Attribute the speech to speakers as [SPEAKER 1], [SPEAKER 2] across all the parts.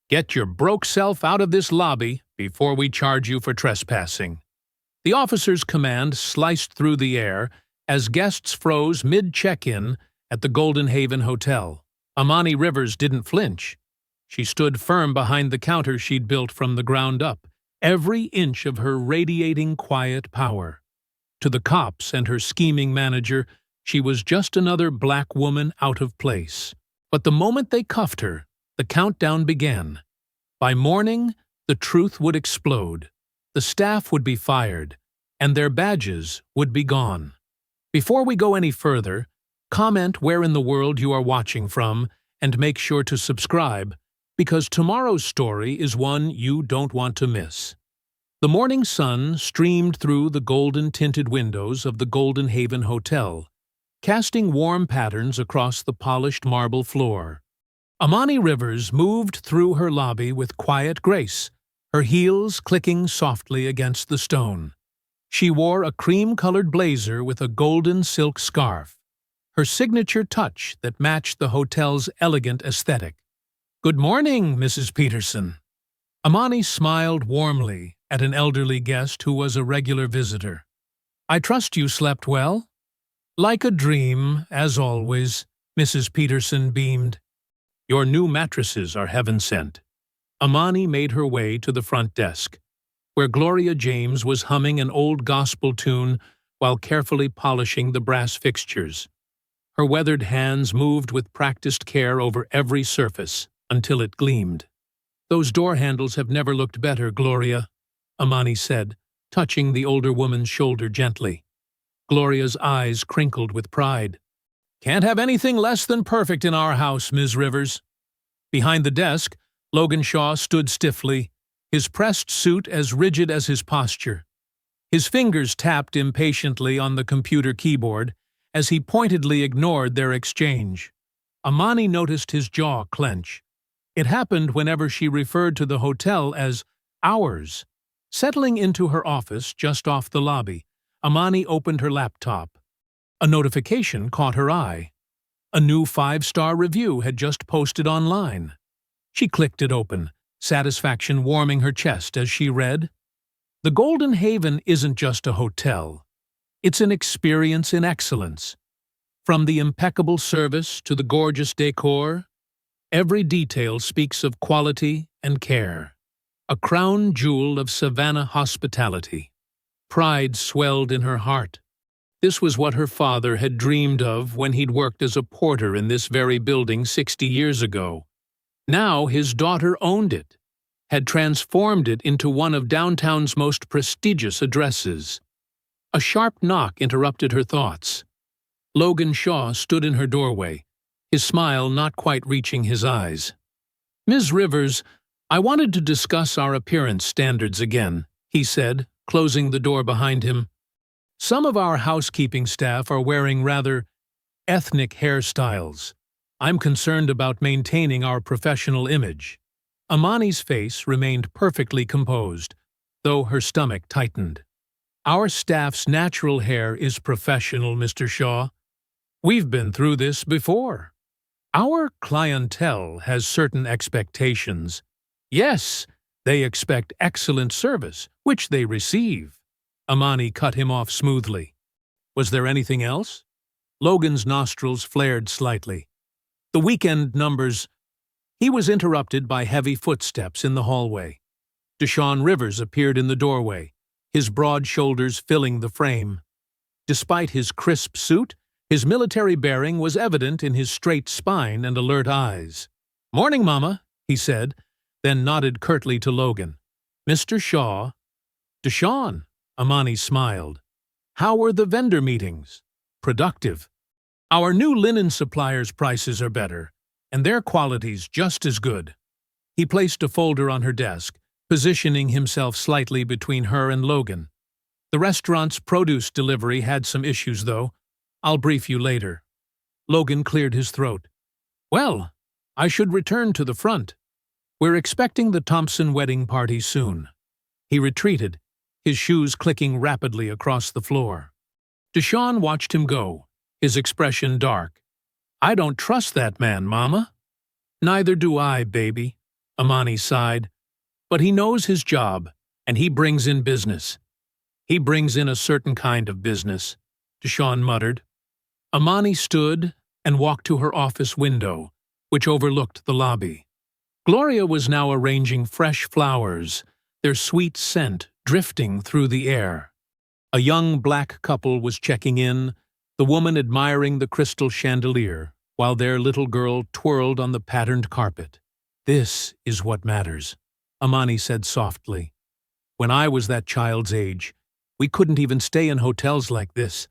[SPEAKER 1] Get your broke self out of this lobby before we charge you for trespassing." The officer's command sliced through the air as guests froze mid-check-in at the Golden Haven Hotel. Amani Rivers didn't flinch. She stood firm behind the counter she'd built from the ground up, every inch of her radiating quiet power. To the cops and her scheming manager, she was just another black woman out of place. But the moment they cuffed her, the countdown began. By morning, the truth would explode. The staff would be fired, and their badges would be gone. Before we go any further, comment where in the world you are watching from and make sure to subscribe, because tomorrow's story is one you don't want to miss. The morning sun streamed through the golden-tinted windows of the Golden Haven Hotel, casting warm patterns across the polished marble floor. Amani Rivers moved through her lobby with quiet grace, her heels clicking softly against the stone. She wore a cream-colored blazer with a golden silk scarf, her signature touch that matched the hotel's elegant aesthetic. "Good morning, Mrs. Peterson." Amani smiled warmly at an elderly guest who was a regular visitor. "I trust you slept well?" "Like a dream, as always," Mrs. Peterson beamed. "Your new mattresses are heaven-sent." Amani made her way to the front desk, where Gloria James was humming an old gospel tune while carefully polishing the brass fixtures. Her weathered hands moved with practiced care over every surface until it gleamed. "Those door handles have never looked better, Gloria," Amani said, touching the older woman's shoulder gently. Gloria's eyes crinkled with pride. "Can't have anything less than perfect in our house, Ms. Rivers." Behind the desk, Logan Shaw stood stiffly, his pressed suit as rigid as his posture. His fingers tapped impatiently on the computer keyboard as he pointedly ignored their exchange. Amani noticed his jaw clench. It happened whenever she referred to the hotel as ours. Settling into her office just off the lobby, Amani opened her laptop. A notification caught her eye. A new 5-star review had just posted online. She clicked it open, satisfaction warming her chest as she read, "The Golden Haven isn't just a hotel. It's an experience in excellence. From the impeccable service to the gorgeous decor, every detail speaks of quality and care. A crown jewel of Savannah hospitality." Pride swelled in her heart. This was what her father had dreamed of when he'd worked as a porter in this very building 60 years ago. Now his daughter owned it, had transformed it into one of downtown's most prestigious addresses. A sharp knock interrupted her thoughts. Logan Shaw stood in her doorway, his smile not quite reaching his eyes. "Ms. Rivers, I wanted to discuss our appearance standards again," he said, closing the door behind him. "Some of our housekeeping staff are wearing rather ethnic hairstyles. I'm concerned about maintaining our professional image." Amani's face remained perfectly composed, though her stomach tightened. "Our staff's natural hair is professional, Mr. Shaw. We've been through this before. Our clientele has certain expectations. Yes, they expect excellent service, which they receive." Amani cut him off smoothly. "Was there anything else?" Logan's nostrils flared slightly. "The weekend numbers—" He was interrupted by heavy footsteps in the hallway. Deshaun Rivers appeared in the doorway, his broad shoulders filling the frame. Despite his crisp suit, his military bearing was evident in his straight spine and alert eyes. "Morning, Mama," he said, then nodded curtly to Logan. "Mr. Shaw." "Deshaun," Amani smiled. "How were the vendor meetings?" "Productive. Our new linen suppliers' prices are better, and their quality's just as good." He placed a folder on her desk, positioning himself slightly between her and Logan. "The restaurant's produce delivery had some issues, though. I'll brief you later." Logan cleared his throat. "Well, I should return to the front. We're expecting the Thompson wedding party soon." He retreated, his shoes clicking rapidly across the floor. Deshaun watched him go, his expression dark. "I don't trust that man, Mama." "Neither do I, baby," Amani sighed. But he knows his job, and he brings in business. He brings in a certain kind of business, Deshawn muttered. Amani stood and walked to her office window, which overlooked the lobby. Gloria was now arranging fresh flowers, their sweet scent drifting through the air. A young black couple was checking in, the woman admiring the crystal chandelier, while their little girl twirled on the patterned carpet. "This is what matters," Amani said softly. "When I was that child's age, we couldn't even stay in hotels like this.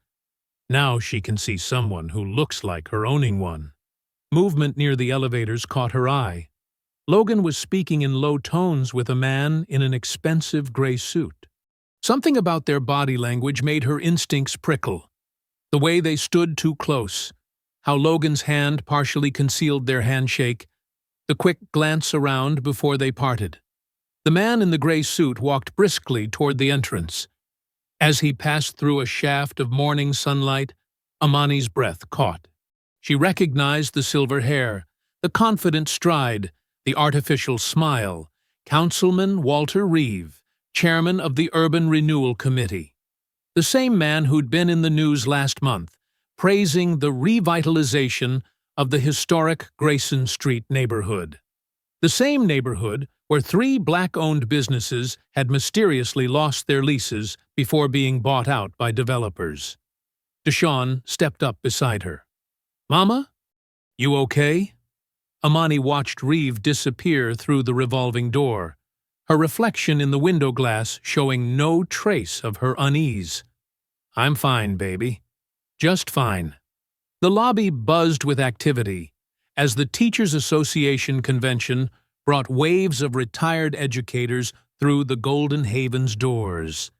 [SPEAKER 1] Now she can see someone who looks like her owning one." Movement near the elevators caught her eye. Logan was speaking in low tones with a man in an expensive gray suit. Something about their body language made her instincts prickle. The way they stood too close, how Logan's hand partially concealed their handshake, the quick glance around before they parted. The man in the gray suit walked briskly toward the entrance. As he passed through a shaft of morning sunlight, Amani's breath caught. She recognized the silver hair, the confident stride, the artificial smile. Councilman Walter Reeve, chairman of the Urban Renewal Committee. The same man who'd been in the news last month, praising the revitalization of the historic Grayson Street neighborhood. The same neighborhood where 3 black-owned businesses had mysteriously lost their leases before being bought out by developers. Deshawn stepped up beside her. "Mama, you okay?" Amani watched Reeve disappear through the revolving door, her reflection in the window glass showing no trace of her unease. "I'm fine, baby. Just fine." The lobby buzzed with activity as the Teachers Association convention brought waves of retired educators through the Golden Haven's doors.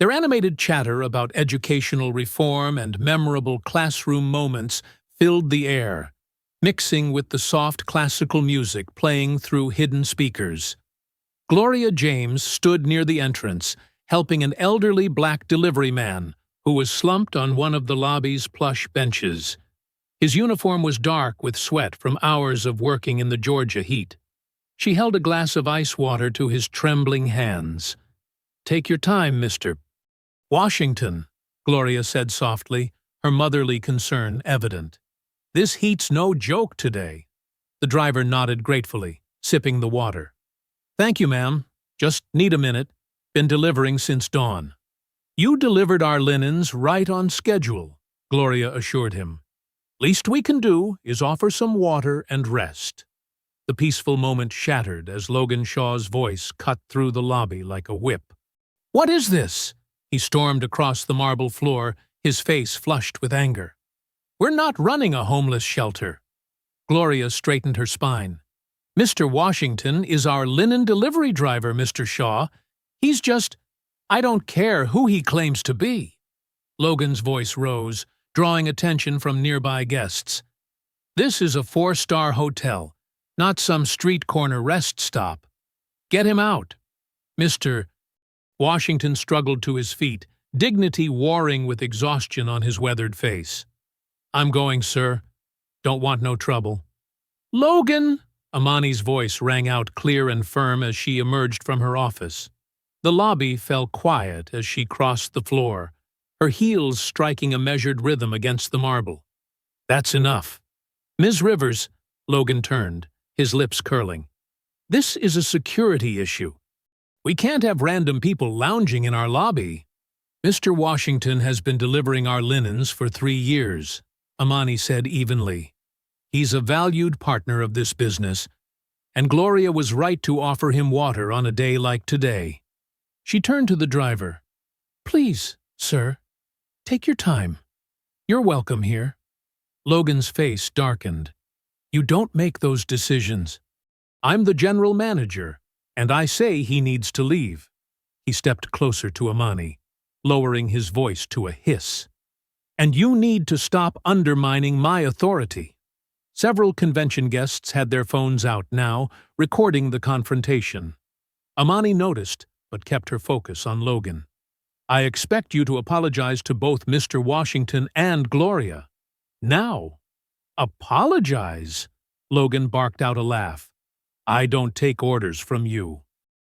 [SPEAKER 1] Their animated chatter about educational reform and memorable classroom moments filled the air, mixing with the soft classical music playing through hidden speakers. Gloria James stood near the entrance, helping an elderly black delivery man who was slumped on one of the lobby's plush benches. His uniform was dark with sweat from hours of working in the Georgia heat. She held a glass of ice water to his trembling hands. "Take your time, Mr. Washington," Gloria said softly, her motherly concern evident. "This heat's no joke today." The driver nodded gratefully, sipping the water. "Thank you, ma'am. Just need a minute. Been delivering since dawn." "You delivered our linens right on schedule," Gloria assured him. "Least we can do is offer some water and rest." The peaceful moment shattered as Logan Shaw's voice cut through the lobby like a whip. "What is this?" He stormed across the marble floor, his face flushed with anger. "We're not running a homeless shelter." Gloria straightened her spine. "Mr. Washington is our linen delivery driver, Mr. Shaw. He's just... I don't care who he claims to be." Logan's voice rose, drawing attention from nearby guests. "This is a 4-star hotel, not some street corner rest stop. Get him out." Mr. Washington struggled to his feet, dignity warring with exhaustion on his weathered face. "I'm going, sir. Don't want no trouble." "Logan!" Amani's voice rang out clear and firm as she emerged from her office. The lobby fell quiet as she crossed the floor, her heels striking a measured rhythm against the marble. "That's enough." "Ms. Rivers," Logan turned, his lips curling. "This is a security issue. We can't have random people lounging in our lobby." "Mr. Washington has been delivering our linens for 3 years," Amani said evenly. "He's a valued partner of this business, and Gloria was right to offer him water on a day like today." She turned to the driver. "Please, sir, take your time. You're welcome here." Logan's face darkened. "You don't make those decisions. I'm the general manager, and I say he needs to leave." He stepped closer to Amani, lowering his voice to a hiss. "And you need to stop undermining my authority." Several convention guests had their phones out now, recording the confrontation. Amani noticed, but kept her focus on Logan. "I expect you to apologize to both Mr. Washington and Gloria." "Now?" "Apologize?" Logan barked out a laugh. I don't take orders from you.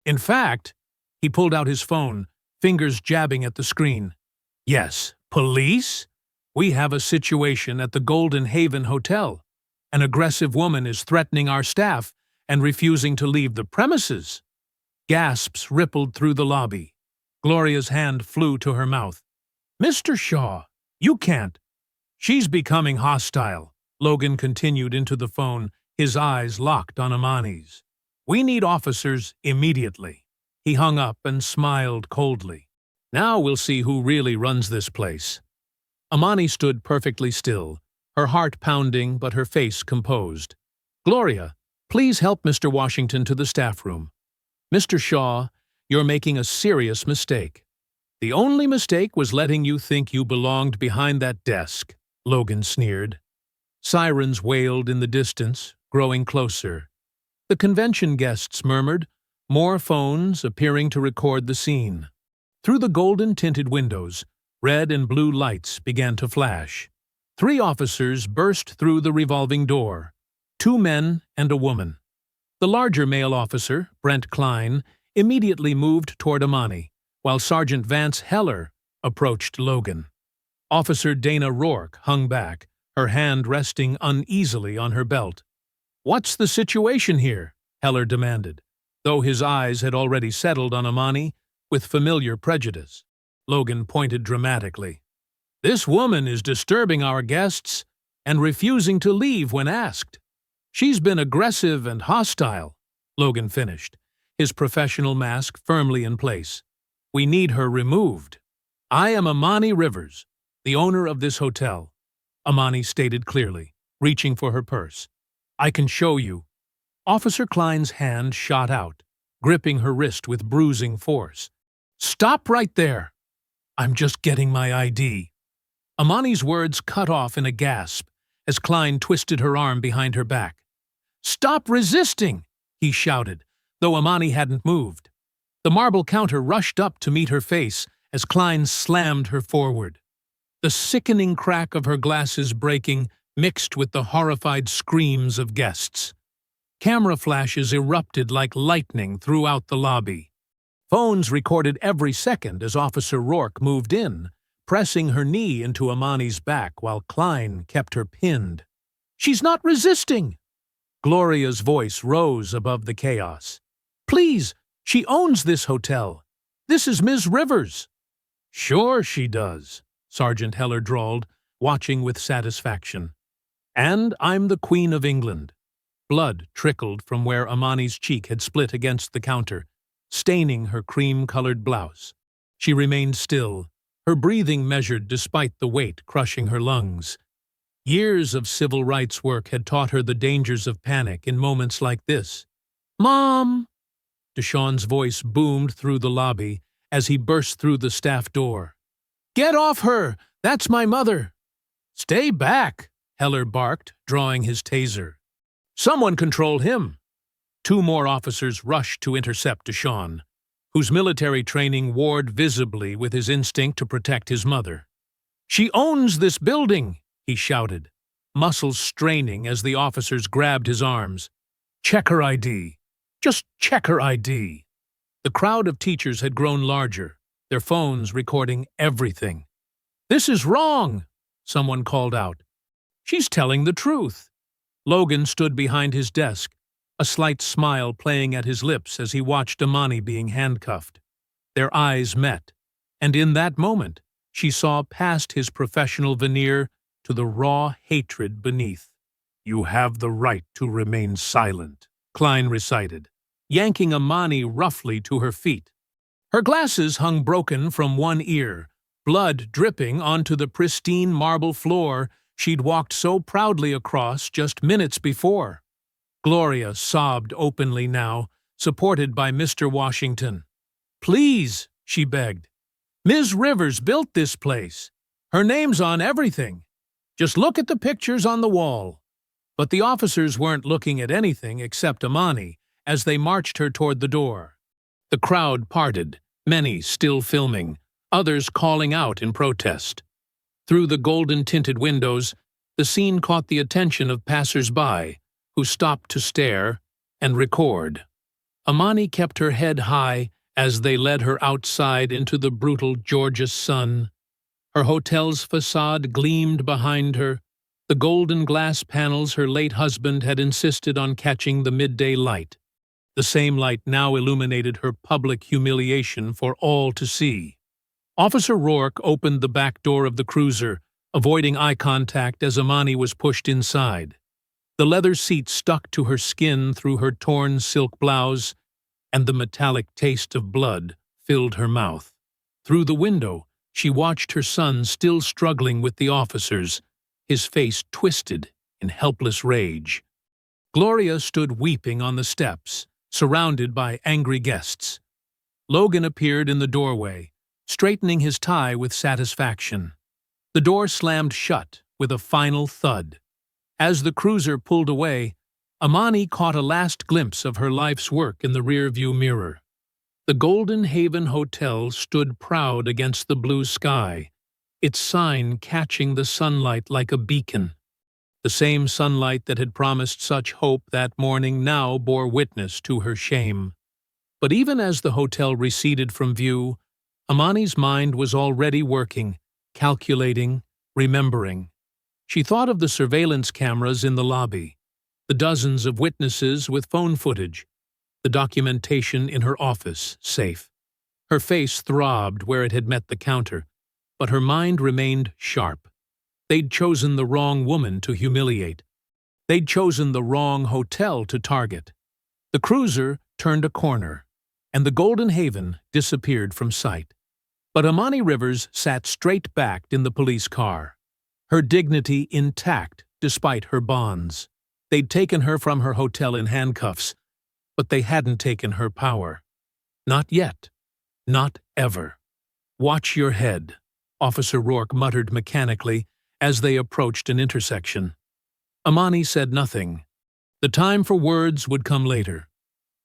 [SPEAKER 1] In fact, he pulled out his phone, fingers jabbing at the screen. Yes, police? We have a situation at the Golden Haven Hotel. An aggressive woman is threatening our staff and refusing to leave the premises. Gasps rippled through the lobby. Gloria's hand flew to her mouth. Mr. Shaw, you can't. She's becoming hostile. Logan continued into the phone, his eyes locked on Amani's. We need officers immediately. He hung up and smiled coldly. Now we'll see who really runs this place. Amani stood perfectly still, her heart pounding but her face composed. Gloria, please help Mr. Washington to the staff room. Mr. Shaw, you're making a serious mistake. The only mistake was letting you think you belonged behind that desk, Logan sneered. Sirens wailed in the distance, growing closer. The convention guests murmured, more phones appearing to record the scene. Through the golden-tinted windows, red and blue lights began to flash. 3 officers burst through the revolving door, 2 men and a woman. The larger male officer, Brent Klein, immediately moved toward Amani, while Sergeant Vance Heller approached Logan. Officer Dana Rourke hung back, her hand resting uneasily on her belt. What's the situation here? Heller demanded, though his eyes had already settled on Amani with familiar prejudice. Logan pointed dramatically. This woman is disturbing our guests and refusing to leave when asked. She's been aggressive and hostile, Logan finished, his professional mask firmly in place. We need her removed. I am Amani Rivers, the owner of this hotel, Amani stated clearly, reaching for her purse. I can show you. Officer Klein's hand shot out, gripping her wrist with bruising force. Stop right there. I'm just getting my ID. Amani's words cut off in a gasp as Klein twisted her arm behind her back. Stop resisting, he shouted, though Amani hadn't moved. The marble counter rushed up to meet her face as Klein slammed her forward. The sickening crack of her glasses breaking mixed with the horrified screams of guests. Camera flashes erupted like lightning throughout the lobby. Phones recorded every second as Officer Rourke moved in, pressing her knee into Amani's back while Klein kept her pinned. She's not resisting! Gloria's voice rose above the chaos. Please, she owns this hotel. This is Ms. Rivers. Sure she does, Sergeant Heller drawled, watching with satisfaction. And I'm the Queen of England. Blood trickled from where Amani's cheek had split against the counter, staining her cream-colored blouse. She remained still, her breathing measured despite the weight crushing her lungs. Years of civil rights work had taught her the dangers of panic in moments like this. Mom! Deshawn's voice boomed through the lobby as he burst through the staff door. Get off her! That's my mother! Stay back! Heller barked, drawing his taser. Someone control him! 2 more officers rushed to intercept Deshawn, whose military training warred visibly with his instinct to protect his mother. She owns this building! He shouted, muscles straining as the officers grabbed his arms. Check her ID. Just check her ID. The crowd of teachers had grown larger, their phones recording everything. This is wrong, someone called out. She's telling the truth. Logan stood behind his desk, a slight smile playing at his lips as he watched Amani being handcuffed. Their eyes met, and in that moment, she saw past his professional veneer to the raw hatred beneath. You have the right to remain silent, Klein recited, yanking Amani roughly to her feet. Her glasses hung broken from one ear, blood dripping onto the pristine marble floor she'd walked so proudly across just minutes before. Gloria sobbed openly now, supported by Mr. Washington. Please, she begged. Ms. Rivers built this place. Her name's on everything. Just look at the pictures on the wall. But the officers weren't looking at anything except Amani as they marched her toward the door. The crowd parted, many still filming, others calling out in protest. Through the golden-tinted windows, the scene caught the attention of passers-by, who stopped to stare, and record. Amani kept her head high as they led her outside into the brutal Georgia sun. Her hotel's facade gleamed behind her, the golden glass panels her late husband had insisted on catching the midday light. The same light now illuminated her public humiliation for all to see. Officer Rourke opened the back door of the cruiser, avoiding eye contact as Amani was pushed inside. The leather seat stuck to her skin through her torn silk blouse, and the metallic taste of blood filled her mouth. Through the window, she watched her son still struggling with the officers, his face twisted in helpless rage. Gloria stood weeping on the steps, surrounded by angry guests. Logan appeared in the doorway, straightening his tie with satisfaction. The door slammed shut with a final thud. As the cruiser pulled away, Amani caught a last glimpse of her life's work in the rearview mirror. The Golden Haven Hotel stood proud against the blue sky, its sign catching the sunlight like a beacon. The same sunlight that had promised such hope that morning now bore witness to her shame. But even as the hotel receded from view, Amani's mind was already working, calculating, remembering. She thought of the surveillance cameras in the lobby, the dozens of witnesses with phone footage, the documentation in her office safe. Her face throbbed where it had met the counter, but her mind remained sharp. They'd chosen the wrong woman to humiliate. They'd chosen the wrong hotel to target. The cruiser turned a corner, and the Golden Haven disappeared from sight. But Amani Rivers sat straight-backed in the police car, her dignity intact despite her bonds. They'd taken her from her hotel in handcuffs, but they hadn't taken her power. Not yet. Not ever. "Watch your head," Officer Rourke muttered mechanically as they approached an intersection. Amani said nothing. The time for words would come later.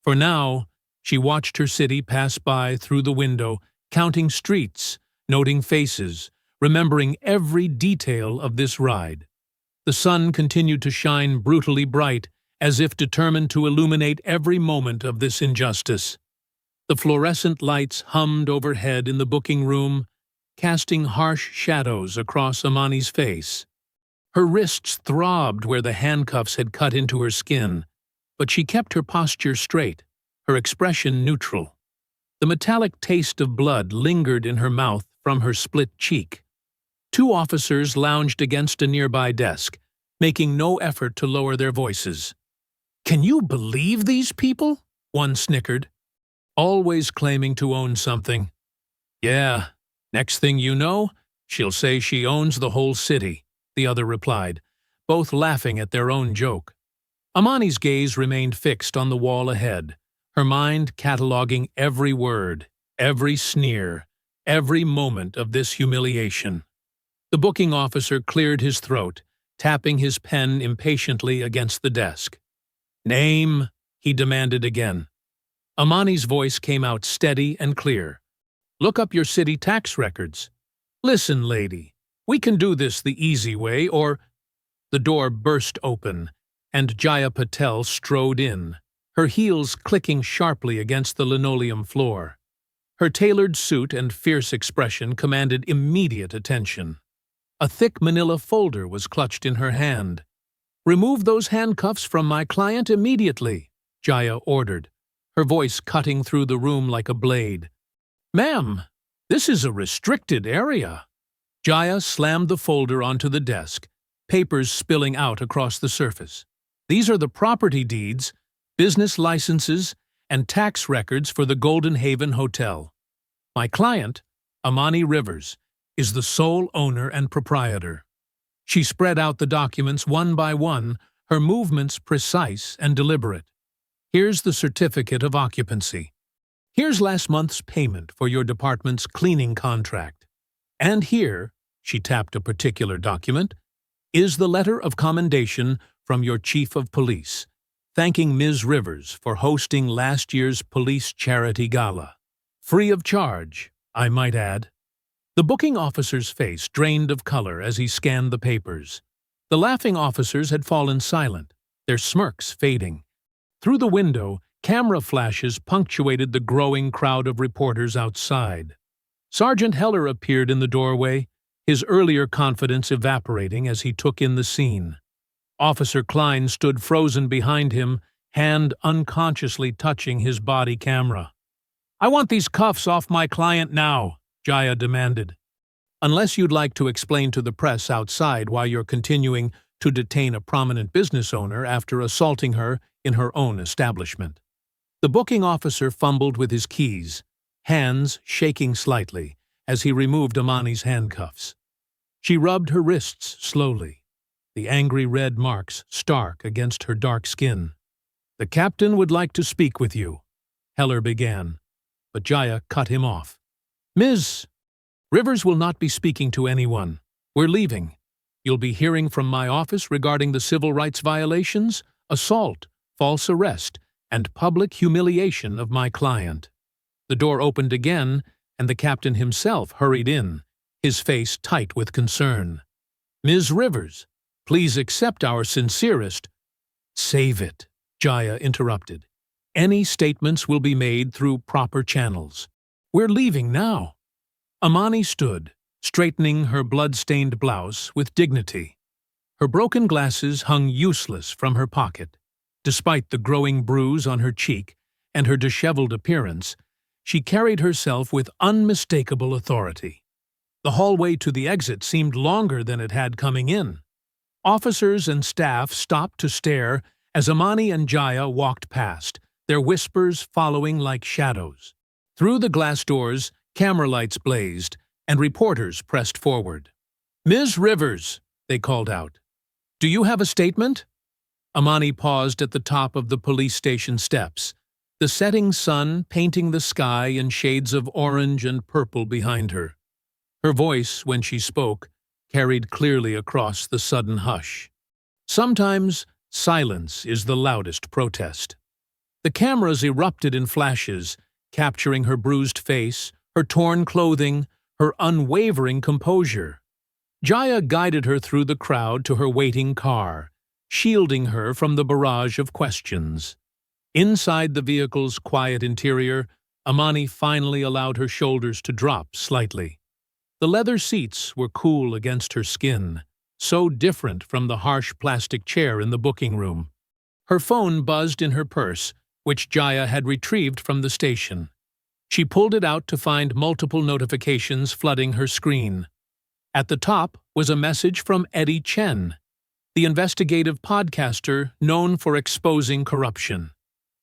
[SPEAKER 1] For now, she watched her city pass by through the window, counting streets, noting faces, remembering every detail of this ride. The sun continued to shine brutally bright, as if determined to illuminate every moment of this injustice. The fluorescent lights hummed overhead in the booking room, casting harsh shadows across Amani's face. Her wrists throbbed where the handcuffs had cut into her skin, but she kept her posture straight, her expression neutral. The metallic taste of blood lingered in her mouth from her split cheek. Two officers lounged against a nearby desk, making no effort to lower their voices. "Can you believe these people?" one snickered. "Always claiming to own something." "Yeah, next thing you know, she'll say she owns the whole city," the other replied, both laughing at their own joke. Amani's gaze remained fixed on the wall ahead, her mind cataloging every word, every sneer, every moment of this humiliation. The booking officer cleared his throat, tapping his pen impatiently against the desk. "Name?" he demanded again. Amani's voice came out steady and clear. "Look up your city tax records." "Listen, lady, we can do this the easy way, or—" The door burst open, and Jaya Patel strode in, her heels clicking sharply against the linoleum floor. Her tailored suit and fierce expression commanded immediate attention. A thick manila folder was clutched in her hand. "Remove those handcuffs from my client immediately," Jaya ordered, her voice cutting through the room like a blade. "Ma'am, this is a restricted area." Jaya slammed the folder onto the desk, papers spilling out across the surface. "These are the property deeds, business licenses, and tax records for the Golden Haven Hotel. My client, Amani Rivers, is the sole owner and proprietor." She spread out the documents one by one, her movements precise and deliberate. "Here's the certificate of occupancy. Here's last month's payment for your department's cleaning contract. And here," she tapped a particular document, "is the letter of commendation from your chief of police, thanking Ms. Rivers for hosting last year's police charity gala. Free of charge, I might add." The booking officer's face drained of color as he scanned the papers. The laughing officers had fallen silent, their smirks fading. Through the window, camera flashes punctuated the growing crowd of reporters outside. Sergeant Heller appeared in the doorway, his earlier confidence evaporating as he took in the scene. Officer Klein stood frozen behind him, hand unconsciously touching his body camera. "I want these cuffs off my client now," Jaya demanded. "Unless you'd like to explain to the press outside why you're continuing to detain a prominent business owner after assaulting her in her own establishment." The booking officer fumbled with his keys, hands shaking slightly as he removed Amani's handcuffs. She rubbed her wrists slowly, the angry red marks stark against her dark skin. "The captain would like to speak with you," Heller began, but Jaya cut him off. "Ms. Rivers will not be speaking to anyone. We're leaving. You'll be hearing from my office regarding the civil rights violations, assault, false arrest, and public humiliation of my client." The door opened again, and the captain himself hurried in, his face tight with concern. "Ms. Rivers, please accept our sincerest—" "Save it," Jaya interrupted. "Any statements will be made through proper channels. We're leaving now." Amani stood, straightening her blood-stained blouse with dignity. Her broken glasses hung useless from her pocket. Despite the growing bruise on her cheek and her disheveled appearance, she carried herself with unmistakable authority. The hallway to the exit seemed longer than it had coming in. Officers and staff stopped to stare as Amani and Jaya walked past, their whispers following like shadows. Through the glass doors, camera lights blazed, and reporters pressed forward. "Ms. Rivers," they called out, "do you have a statement?" Amani paused at the top of the police station steps, the setting sun painting the sky in shades of orange and purple behind her. Her voice, when she spoke, carried clearly across the sudden hush. Sometimes silence is the loudest protest. The cameras erupted in flashes, capturing her bruised face, her torn clothing, her unwavering composure. Jaya guided her through the crowd to her waiting car, shielding her from the barrage of questions. Inside the vehicle's quiet interior, Amani finally allowed her shoulders to drop slightly. The leather seats were cool against her skin, so different from the harsh plastic chair in the booking room. Her phone buzzed in her purse, which Jaya had retrieved from the station. She pulled it out to find multiple notifications flooding her screen. At the top was a message from Eddie Chen, the investigative podcaster known for exposing corruption.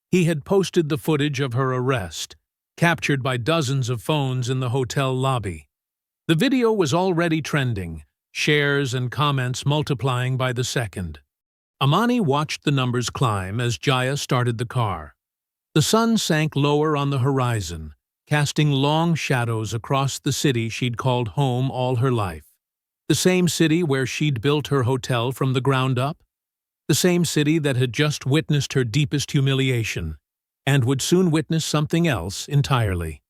[SPEAKER 1] He had posted the footage of her arrest, captured by dozens of phones in the hotel lobby. The video was already trending, shares and comments multiplying by the second. Amani watched the numbers climb as Jaya started the car. The sun sank lower on the horizon, casting long shadows across the city she'd called home all her life. The same city where she'd built her hotel from the ground up. The same city that had just witnessed her deepest humiliation, and would soon witness something else entirely.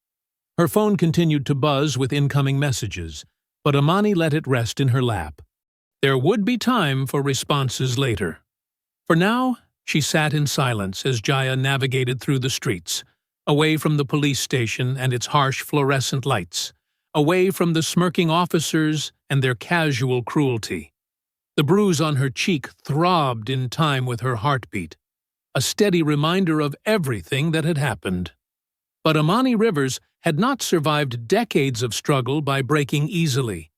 [SPEAKER 1] Her phone continued to buzz with incoming messages, but Amani let it rest in her lap. There would be time for responses later. For now, she sat in silence as Jaya navigated through the streets, away from the police station and its harsh fluorescent lights, away from the smirking officers and their casual cruelty. The bruise on her cheek throbbed in time with her heartbeat, a steady reminder of everything that had happened. But Amani Rivers had not survived decades of struggle by breaking easily.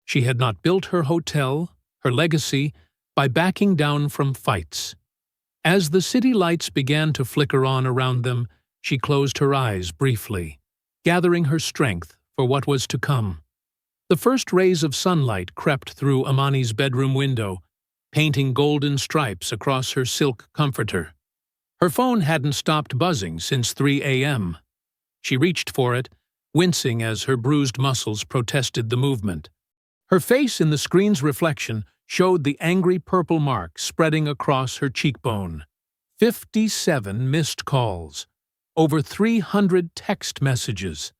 [SPEAKER 1] She had not built her hotel, her legacy, by backing down from fights. As the city lights began to flicker on around them, she closed her eyes briefly, gathering her strength for what was to come. The first rays of sunlight crept through Amani's bedroom window, painting golden stripes across her silk comforter. Her phone hadn't stopped buzzing since 3 a.m. She reached for it, wincing as her bruised muscles protested the movement. Her face in the screen's reflection showed the angry purple mark spreading across her cheekbone. 57 missed calls, over 300 text messages,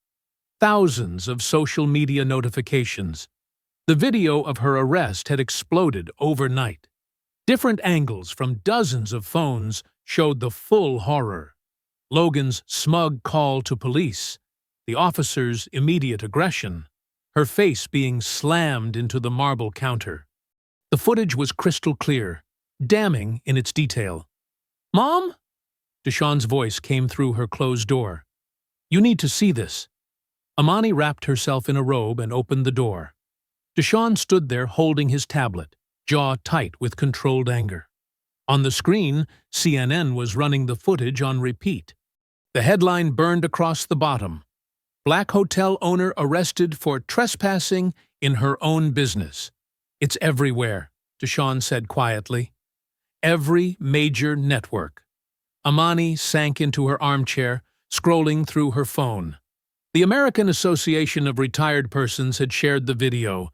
[SPEAKER 1] thousands of social media notifications. The video of her arrest had exploded overnight. Different angles from dozens of phones showed the full horror. Logan's smug call to police, the officer's immediate aggression, her face being slammed into the marble counter. The footage was crystal clear, damning in its detail. "Mom?" Deshawn's voice came through her closed door. "You need to see this." Amani wrapped herself in a robe and opened the door. Deshawn stood there holding his tablet, jaw tight with controlled anger. On the screen, CNN was running the footage on repeat. The headline burned across the bottom: "Black hotel owner arrested for trespassing in her own business." "It's everywhere," Deshawn said quietly. "Every major network." Amani sank into her armchair, scrolling through her phone. The American Association of Retired Persons had shared the video,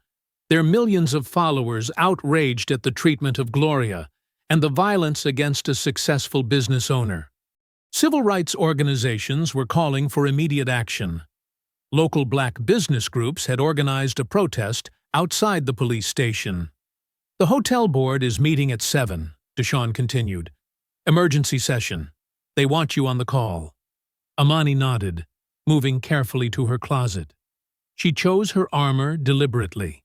[SPEAKER 1] their millions of followers outraged at the treatment of Gloria and the violence against a successful business owner. Civil rights organizations were calling for immediate action. Local black business groups had organized a protest outside the police station. "The hotel board is meeting at 7, Deshawn continued. "Emergency session. They want you on the call." Amani nodded, moving carefully to her closet. She chose her armor deliberately.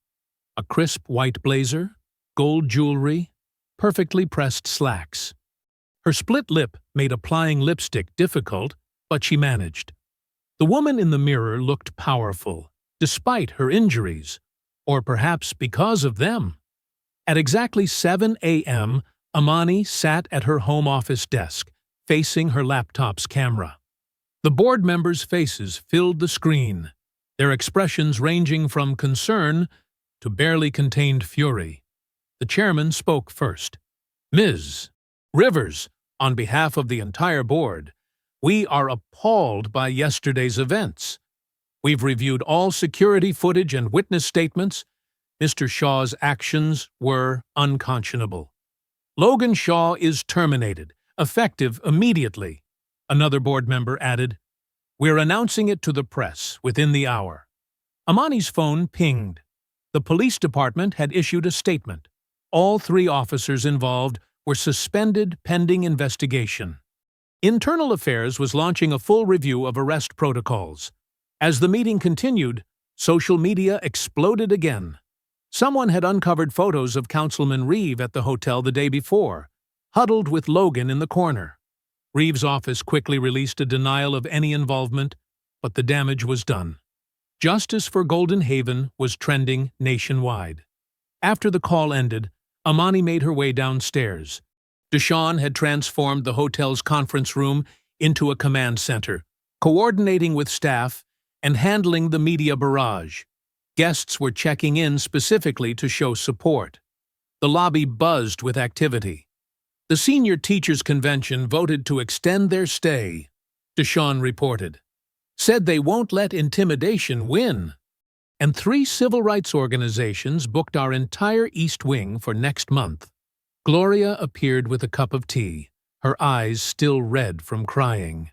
[SPEAKER 1] A crisp white blazer, gold jewelry, perfectly pressed slacks. Her split lip made applying lipstick difficult, but she managed. The woman in the mirror looked powerful, despite her injuries, or perhaps because of them. At exactly 7 a.m., Amani sat at her home office desk, facing her laptop's camera. The board members' faces filled the screen, their expressions ranging from concern to barely contained fury. The chairman spoke first. "Ms. Rivers, on behalf of the entire board, we are appalled by yesterday's events. We've reviewed all security footage and witness statements. Mr. Shaw's actions were unconscionable. Logan Shaw is terminated, effective immediately." Another board member added, "We're announcing it to the press within the hour." Amani's phone pinged. The police department had issued a statement. All 3 officers involved were suspended pending investigation. Internal Affairs was launching a full review of arrest protocols. As the meeting continued, social media exploded again. Someone had uncovered photos of Councilman Reeve at the hotel the day before, huddled with Logan in the corner. Reeve's office quickly released a denial of any involvement, but the damage was done. Justice for Golden Haven was trending nationwide. After the call ended, Amani made her way downstairs. Deshawn had transformed the hotel's conference room into a command center, coordinating with staff and handling the media barrage. Guests were checking in specifically to show support. The lobby buzzed with activity. The Senior Teachers Convention voted to extend their stay, Deshawn reported. Said they won't let intimidation win. And 3 civil rights organizations booked our entire East Wing for next month. Gloria appeared with a cup of tea, her eyes still red from crying.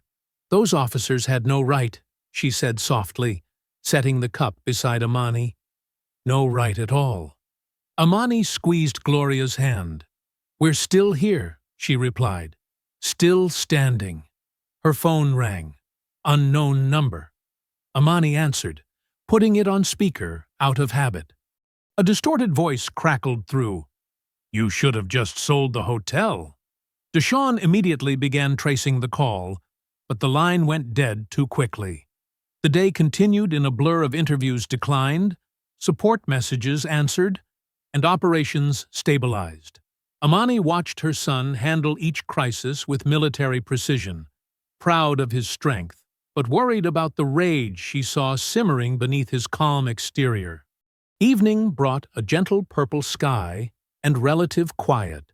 [SPEAKER 1] "Those officers had no right," she said softly, setting the cup beside Amani. "No right at all." Amani squeezed Gloria's hand. "We're still here," she replied. "Still standing." Her phone rang. Unknown number. Amani answered, putting it on speaker out of habit. A distorted voice crackled through. "You should have just sold the hotel." Deshawn immediately began tracing the call, but the line went dead too quickly. The day continued in a blur of interviews declined, support messages answered, and operations stabilized. Amani watched her son handle each crisis with military precision, proud of his strength, but worried about the rage she saw simmering beneath his calm exterior. Evening brought a gentle purple sky and relative quiet.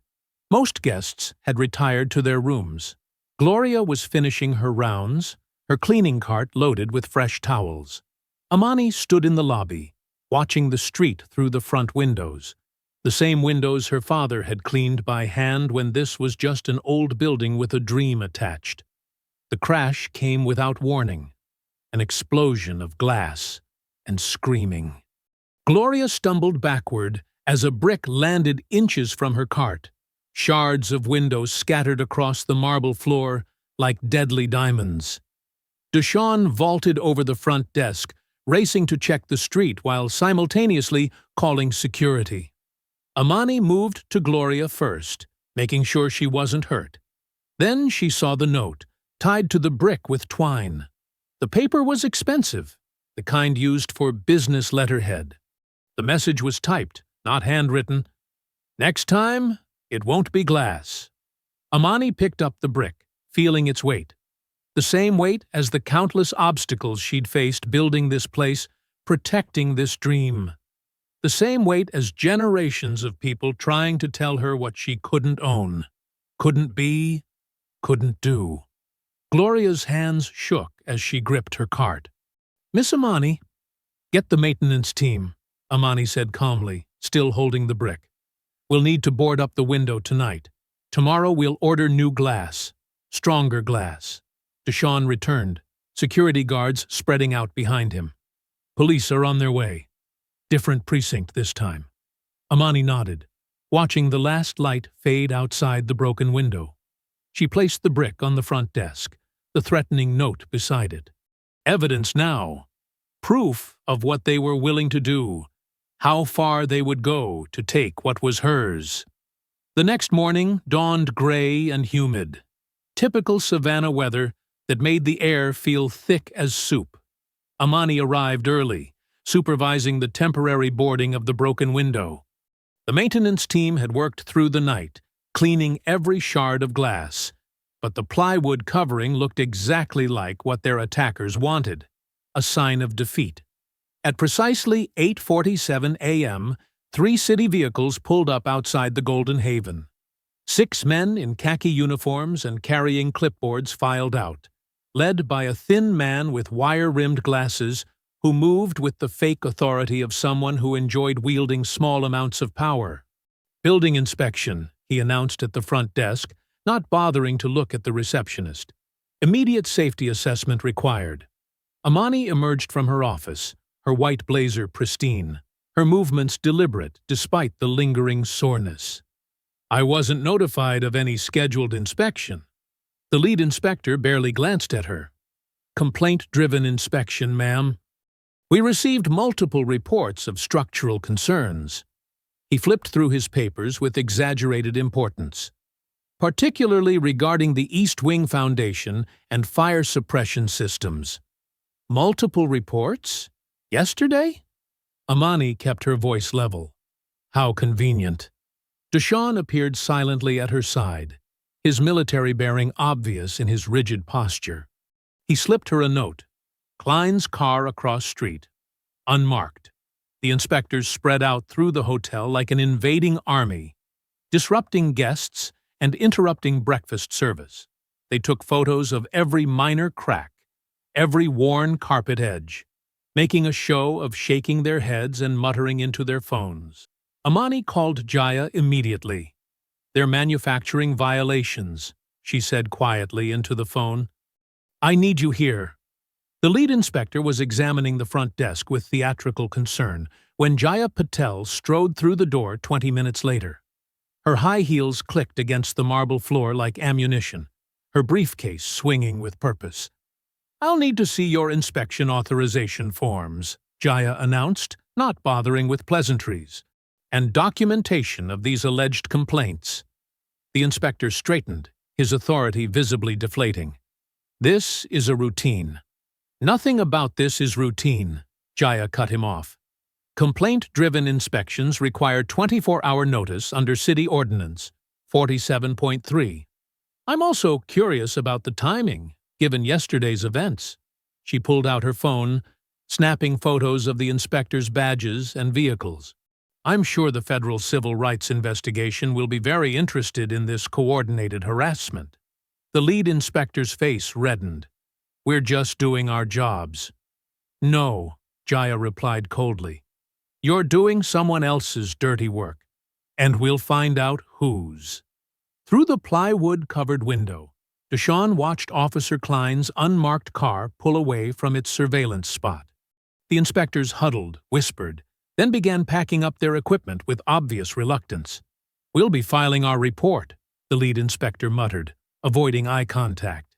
[SPEAKER 1] Most guests had retired to their rooms. Gloria was finishing her rounds, her cleaning cart loaded with fresh towels. Amani stood in the lobby, watching the street through the front windows, the same windows her father had cleaned by hand when this was just an old building with a dream attached. The crash came without warning, an explosion of glass and screaming. Gloria stumbled backward as a brick landed inches from her cart. shards of windows scattered across the marble floor like deadly diamonds. Deshawn vaulted over the front desk, racing to check the street while simultaneously calling security. Amani moved to Gloria first, making sure she wasn't hurt. Then she saw the note, tied to the brick with twine. The paper was expensive, the kind used for business letterhead. The message was typed, not handwritten. "Next time, it won't be glass." Amani picked up the brick, feeling its weight. The same weight as the countless obstacles she'd faced building this place, protecting this dream. The same weight as generations of people trying to tell her what she couldn't own, couldn't be, couldn't do. Gloria's hands shook as she gripped her cart. "Miss Amani." "Get the maintenance team," Amani said calmly, still holding the brick. "We'll need to board up the window tonight. Tomorrow we'll order new glass, stronger glass." Deshawn returned, security guards spreading out behind him. "Police are on their way. Different precinct this time." Amani nodded, watching the last light fade outside the broken window. She placed the brick on the front desk, the threatening note beside it. Evidence now. Proof of what they were willing to do, how far they would go to take what was hers. The next morning dawned gray and humid. Typical Savannah weather that made the air feel thick as soup. Amani arrived early, supervising the temporary boarding of the broken window. The maintenance team had worked through the night, cleaning every shard of glass, but the plywood covering looked exactly like what their attackers wanted, a sign of defeat. At precisely 8:47 a.m., 3 city vehicles pulled up outside the Golden Haven. 6 men in khaki uniforms and carrying clipboards filed out, led by a thin man with wire-rimmed glasses who moved with the fake authority of someone who enjoyed wielding small amounts of power. "Building inspection," he announced at the front desk, not bothering to look at the receptionist. "Immediate safety assessment required." Amani emerged from her office, her white blazer pristine, her movements deliberate despite the lingering soreness. "I wasn't notified of any scheduled inspection." The lead inspector barely glanced at her. "Complaint-driven inspection, ma'am. We received multiple reports of structural concerns." He flipped through his papers with exaggerated importance, particularly regarding the East Wing Foundation and fire suppression systems. "Multiple reports? Yesterday?" Amani kept her voice level. "How convenient." Deshawn appeared silently at her side, his military bearing obvious in his rigid posture. He slipped her a note. Klein's car across street. Unmarked. The inspectors spread out through the hotel like an invading army, disrupting guests and interrupting breakfast service. They took photos of every minor crack, every worn carpet edge, making a show of shaking their heads and muttering into their phones. Amani called Jaya immediately. "They're manufacturing violations," she said quietly into the phone. "I need you here." The lead inspector was examining the front desk with theatrical concern when Jaya Patel strode through the door 20 minutes later. Her high heels clicked against the marble floor like ammunition, her briefcase swinging with purpose. "I'll need to see your inspection authorization forms," Jaya announced, not bothering with pleasantries, "and documentation of these alleged complaints." The inspector straightened, his authority visibly deflating. "This is a routine." "Nothing about this is routine," Jaya cut him off. "Complaint-driven inspections require 24-hour notice under City Ordinance 47.3. I'm also curious about the timing, given yesterday's events." She pulled out her phone, snapping photos of the inspector's badges and vehicles. "I'm sure the federal civil rights investigation will be very interested in this coordinated harassment." The lead inspector's face reddened. "We're just doing our jobs." "No," Jaya replied coldly. "You're doing someone else's dirty work, and we'll find out whose." Through the plywood-covered window, Deshawn watched Officer Klein's unmarked car pull away from its surveillance spot. The inspectors huddled, whispered, then began packing up their equipment with obvious reluctance. We'll be filing our report, the lead inspector muttered, avoiding eye contact.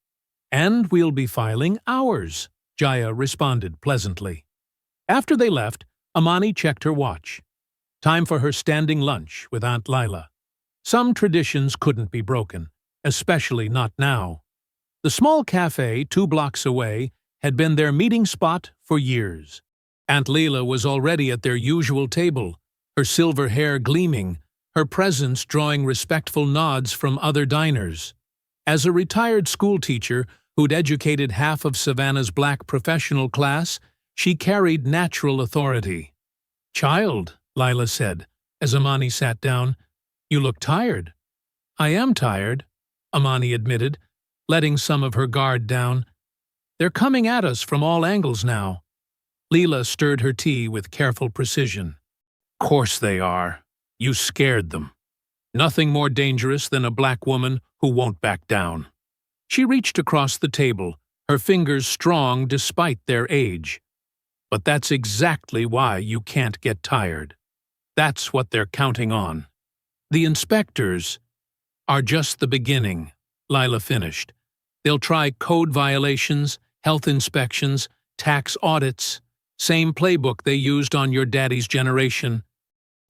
[SPEAKER 1] And we'll be filing ours, Jaya responded pleasantly. After they left, Amani checked her watch. Time for her standing lunch with Aunt Lila. Some traditions couldn't be broken, especially not now. The small cafe 2 blocks away had been their meeting spot for years. Aunt Lila was already at their usual table, her silver hair gleaming, her presence drawing respectful nods from other diners. As a retired schoolteacher who'd educated half of Savannah's black professional class, she carried natural authority. "Child," Lila said, as Amani sat down, "you look tired." "I am tired," Amani admitted, letting some of her guard down. "They're coming at us from all angles now." Leela stirred her tea with careful precision. "Course they are. You scared them. Nothing more dangerous than a black woman who won't back down." She reached across the table, her fingers strong despite their age. "But that's exactly why you can't get tired. That's what they're counting on. The inspectors are just the beginning," Lila finished. "They'll try code violations, health inspections, tax audits. Same playbook they used on your daddy's generation.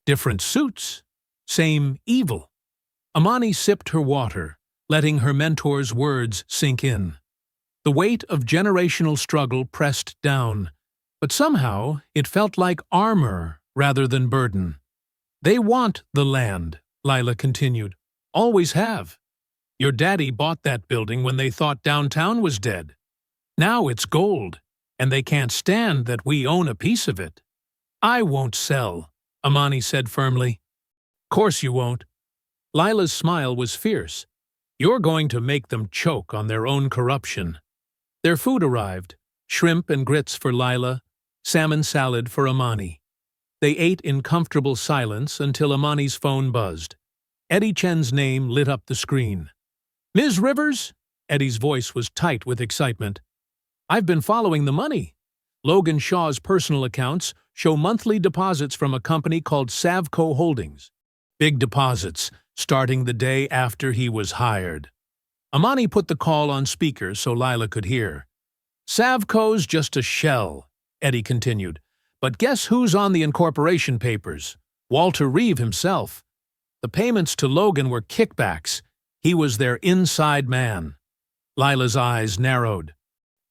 [SPEAKER 1] Different suits. Same evil." Amani sipped her water, letting her mentor's words sink in. The weight of generational struggle pressed down, but somehow it felt like armor rather than burden. "They want the land," Lila continued. "Always have. Your daddy bought that building when they thought downtown was dead. Now it's gold, and they can't stand that we own a piece of it." "I won't sell," Amani said firmly. "Course you won't." Lila's smile was fierce. "You're going to make them choke on their own corruption." Their food arrived, shrimp and grits for Lila, salmon salad for Amani. They ate in comfortable silence until Amani's phone buzzed. Eddie Chen's name lit up the screen. "Ms. Rivers?" Eddie's voice was tight with excitement. "I've been following the money. Logan Shaw's personal accounts show monthly deposits from a company called Savco Holdings. Big deposits, starting the day after he was hired." Amani put the call on speaker so Lila could hear. "Savco's just a shell," Eddie continued. "But guess who's on the incorporation papers? Walter Reeve himself. The payments to Logan were kickbacks. He was their inside man." Lila's eyes narrowed.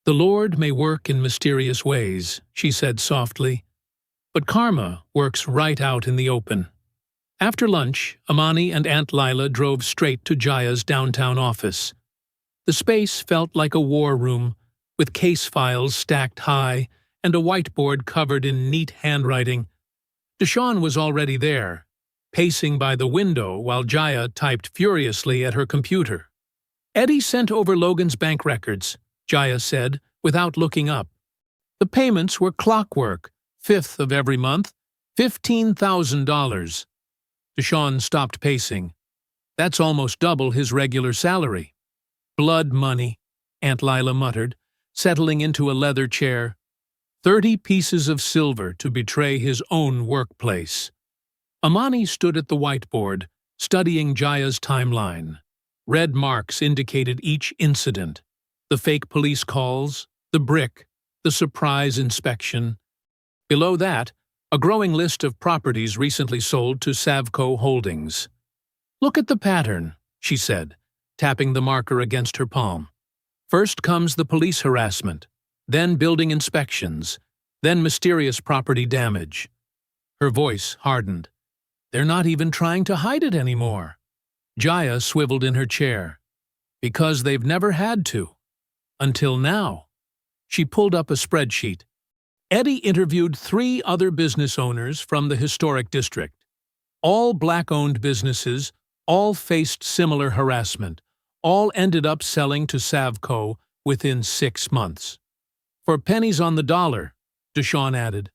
[SPEAKER 1] "The Lord may work in mysterious ways," she said softly. "But karma works right out in the open." After lunch, Amani and Aunt Lila drove straight to Jaya's downtown office. The space felt like a war room, with case files stacked high and a whiteboard covered in neat handwriting. Deshawn was already there, pacing by the window while Jaya typed furiously at her computer. "Eddie sent over Logan's bank records," Jaya said, without looking up. "The payments were clockwork, 5th of every month, $15,000. Deshawn stopped pacing. "That's almost double his regular salary." "Blood money," Aunt Lila muttered, settling into a leather chair. 30 pieces of silver to betray his own workplace." Amani stood at the whiteboard, studying Jaya's timeline. Red marks indicated each incident. The fake police calls, the brick, the surprise inspection. Below that, a growing list of properties recently sold to Savco Holdings. "Look at the pattern," she said, tapping the marker against her palm. "First comes the police harassment, then building inspections, then mysterious property damage." Her voice hardened. "They're not even trying to hide it anymore." Jaya swiveled in her chair. "Because they've never had to. Until now." She pulled up a spreadsheet. Eddie interviewed 3 other business owners from the historic district. All black-owned businesses, all faced similar harassment, all ended up selling to Savco within 6 months. "For pennies on the dollar," Deshawn added.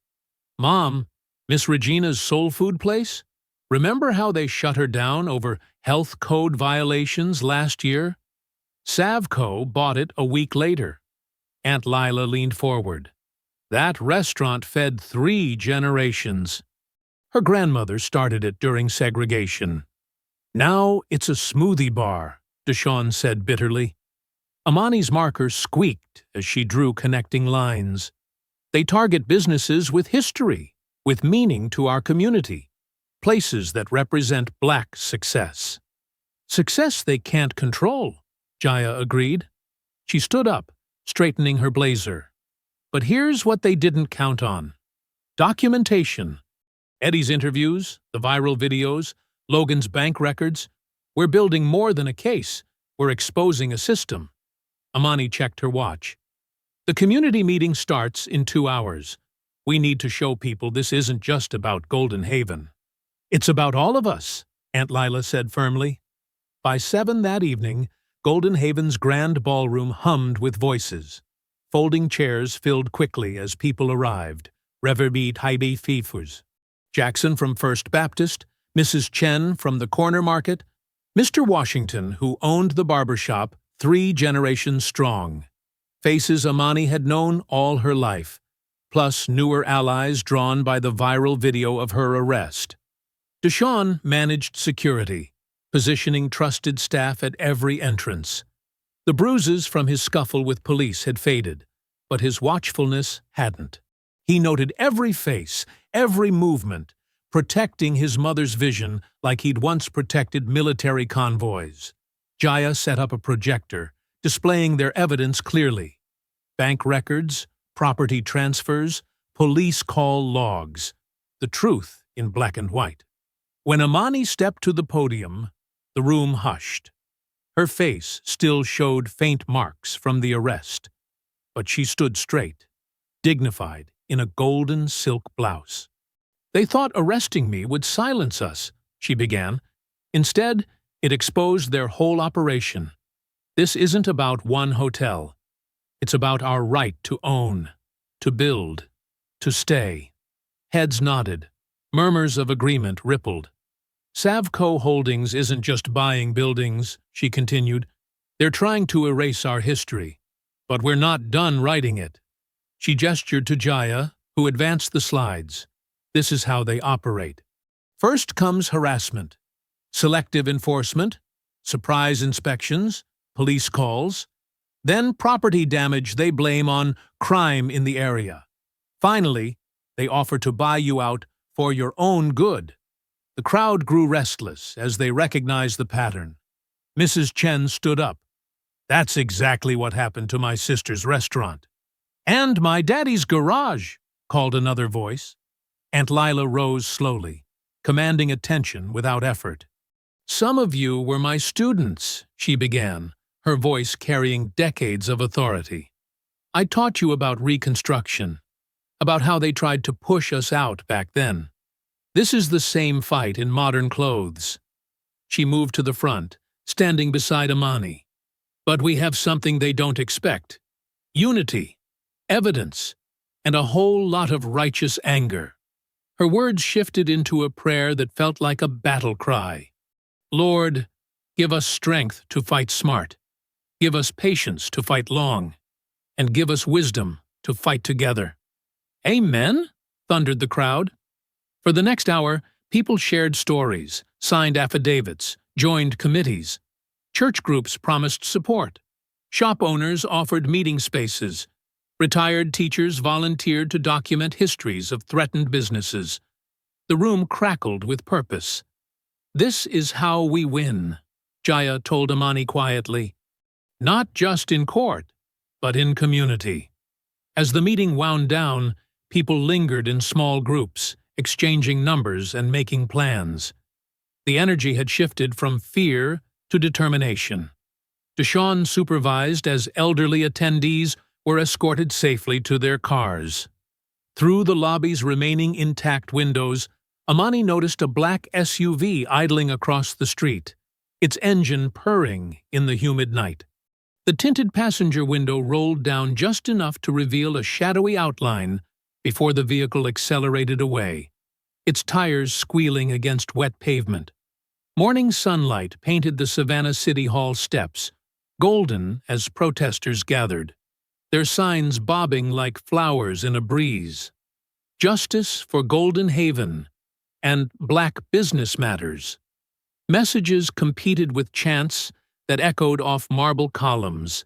[SPEAKER 1] "Mom, Miss Regina's soul food place? Remember how they shut her down over health code violations last year? Savco bought it a week later." Aunt Lila leaned forward. "That restaurant fed 3 generations. Her grandmother started it during segregation." Now it's a smoothie bar, Deshawn said bitterly. Amani's marker squeaked as she drew connecting lines. They target businesses with history, with meaning to our community, places that represent Black success. Success they can't control, Jaya agreed. She stood up, straightening her blazer. But here's what they didn't count on. Documentation. Eddie's interviews, the viral videos, Logan's bank records. We're building more than a case. We're exposing a system. Amani checked her watch. The community meeting starts in 2 hours. We need to show people this isn't just about Golden Haven. It's about all of us, Aunt Lila said firmly. By 7 that evening, Golden Haven's grand ballroom hummed with voices. Folding chairs filled quickly as people arrived. Reverbeat Haibi Fifus. Jackson from First Baptist, Mrs. Chen from the corner market, Mr. Washington, who owned the barber shop, 3 generations strong. Faces Amani had known all her life, plus newer allies drawn by the viral video of her arrest. Deshawn managed security, positioning trusted staff at every entrance. The bruises from his scuffle with police had faded, but his watchfulness hadn't. He noted every face, every movement, protecting his mother's vision like he'd once protected military convoys. Jaya set up a projector, displaying their evidence clearly. Bank records, property transfers, police call logs. The truth in black and white. When Amani stepped to the podium, the room hushed. Her face still showed faint marks from the arrest, but she stood straight, dignified in a golden silk blouse. They thought arresting me would silence us, she began. Instead, it exposed their whole operation. This isn't about one hotel. It's about our right to own, to build, to stay. Heads nodded. Murmurs of agreement rippled. Savco Holdings isn't just buying buildings, she continued. They're trying to erase our history. But we're not done writing it. She gestured to Jaya, who advanced the slides. This is how they operate. First comes harassment, selective enforcement, surprise inspections, police calls, then property damage they blame on crime in the area. Finally, they offer to buy you out for your own good. The crowd grew restless as they recognized the pattern. Mrs. Chen stood up. That's exactly what happened to my sister's restaurant. And my daddy's garage, called another voice. Aunt Lila rose slowly, commanding attention without effort. Some of you were my students, she began, her voice carrying decades of authority. I taught you about Reconstruction, about how they tried to push us out back then. This is the same fight in modern clothes. She moved to the front, standing beside Amani. But we have something they don't expect. Unity, evidence, and a whole lot of righteous anger. Her words shifted into a prayer that felt like a battle cry. Lord, give us strength to fight smart. Give us patience to fight long. And give us wisdom to fight together. Amen? Thundered the crowd. For the next hour, people shared stories, signed affidavits, joined committees. Church groups promised support. Shop owners offered meeting spaces. Retired teachers volunteered to document histories of threatened businesses. The room crackled with purpose. This is how we win, Jaya told Amani quietly. Not just in court, but in community. As the meeting wound down, people lingered in small groups, exchanging numbers and making plans. The energy had shifted from fear to determination. Deshawn supervised as elderly attendees were escorted safely to their cars. Through the lobby's remaining intact windows, Amani noticed a black SUV idling across the street, its engine purring in the humid night. The tinted passenger window rolled down just enough to reveal a shadowy outline before the vehicle accelerated away, its tires squealing against wet pavement. Morning sunlight painted the Savannah City Hall steps, golden as protesters gathered, their signs bobbing like flowers in a breeze. Justice for Golden Haven and Black Business Matters. Messages competed with chants that echoed off marble columns.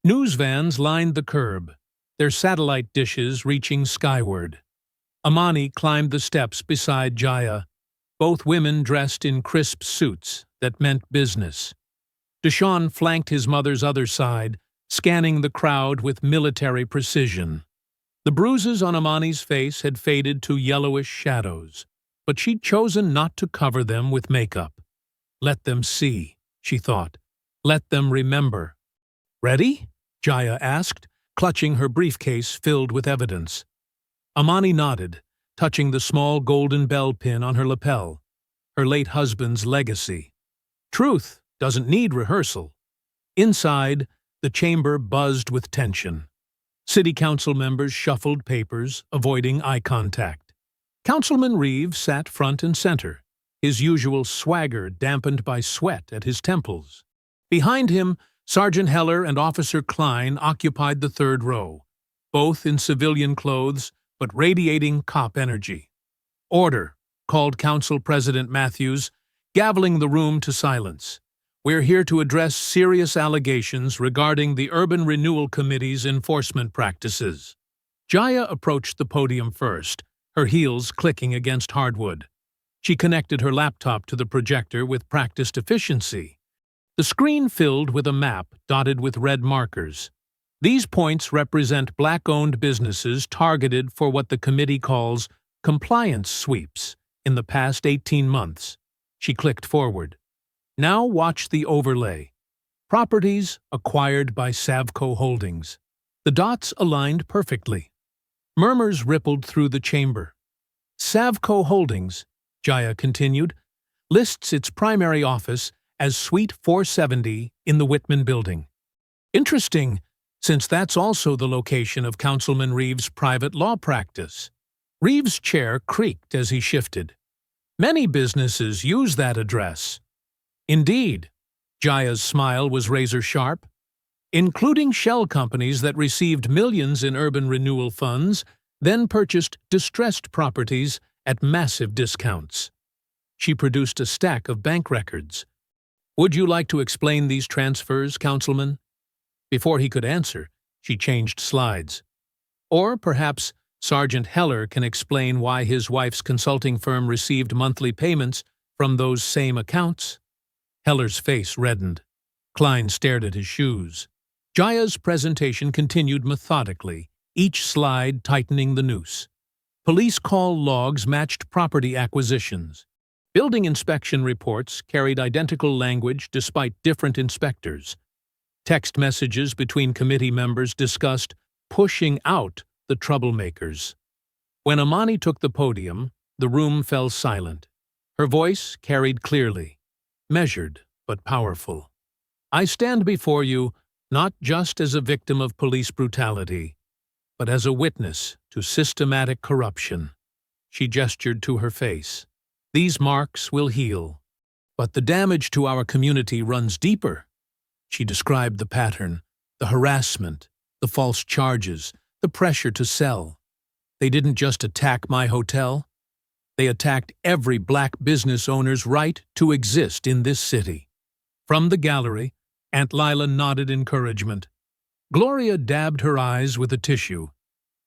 [SPEAKER 1] News vans lined the curb, their satellite dishes reaching skyward. Amani climbed the steps beside Jaya, both women dressed in crisp suits that meant business. Deshaun flanked his mother's other side, scanning the crowd with military precision. The bruises on Amani's face had faded to yellowish shadows, but she'd chosen not to cover them with makeup. Let them see, she thought. Let them remember. Ready? Jaya asked, clutching her briefcase filled with evidence. Amani nodded, touching the small golden bell pin on her lapel, her late husband's legacy. Truth doesn't need rehearsal. Inside, the chamber buzzed with tension. City council members shuffled papers, avoiding eye contact. Councilman Reeves sat front and center, his usual swagger dampened by sweat at his temples. Behind him, Sergeant Heller and Officer Klein occupied the third row, both in civilian clothes but radiating cop energy. Order, called Council President Matthews, gaveling the room to silence. We're here to address serious allegations regarding the Urban Renewal Committee's enforcement practices. Jaya approached the podium first, her heels clicking against hardwood. She connected her laptop to the projector with practiced efficiency. The screen filled with a map dotted with red markers. These points represent black-owned businesses targeted for what the committee calls compliance sweeps in the past 18 months. She clicked forward. Now watch the overlay. Properties acquired by Savco Holdings. The dots aligned perfectly. Murmurs rippled through the chamber. Savco Holdings, Jaya continued, lists its primary office as Suite 470 in the Whitman Building. Interesting, since that's also the location of Councilman Reeves' private law practice. Reeves' chair creaked as he shifted. Many businesses use that address. Indeed, Jaya's smile was razor-sharp, including shell companies that received millions in urban renewal funds, then purchased distressed properties at massive discounts. She produced a stack of bank records. Would you like to explain these transfers, Councilman? Before he could answer, she changed slides. Or perhaps Sergeant Heller can explain why his wife's consulting firm received monthly payments from those same accounts. Heller's face reddened. Klein stared at his shoes. Jaya's presentation continued methodically, each slide tightening the noose. Police call logs matched property acquisitions. Building inspection reports carried identical language despite different inspectors. Text messages between committee members discussed pushing out the troublemakers. When Amani took the podium, the room fell silent. Her voice carried clearly, measured but powerful. I stand before you not just as a victim of police brutality, but as a witness to systematic corruption. She gestured to her face. These marks will heal, but the damage to our community runs deeper. She described the pattern, the harassment, the false charges, the pressure to sell. They didn't just attack my hotel. They attacked every black business owner's right to exist in this city. From the gallery, Aunt Lila nodded encouragement. Gloria dabbed her eyes with a tissue.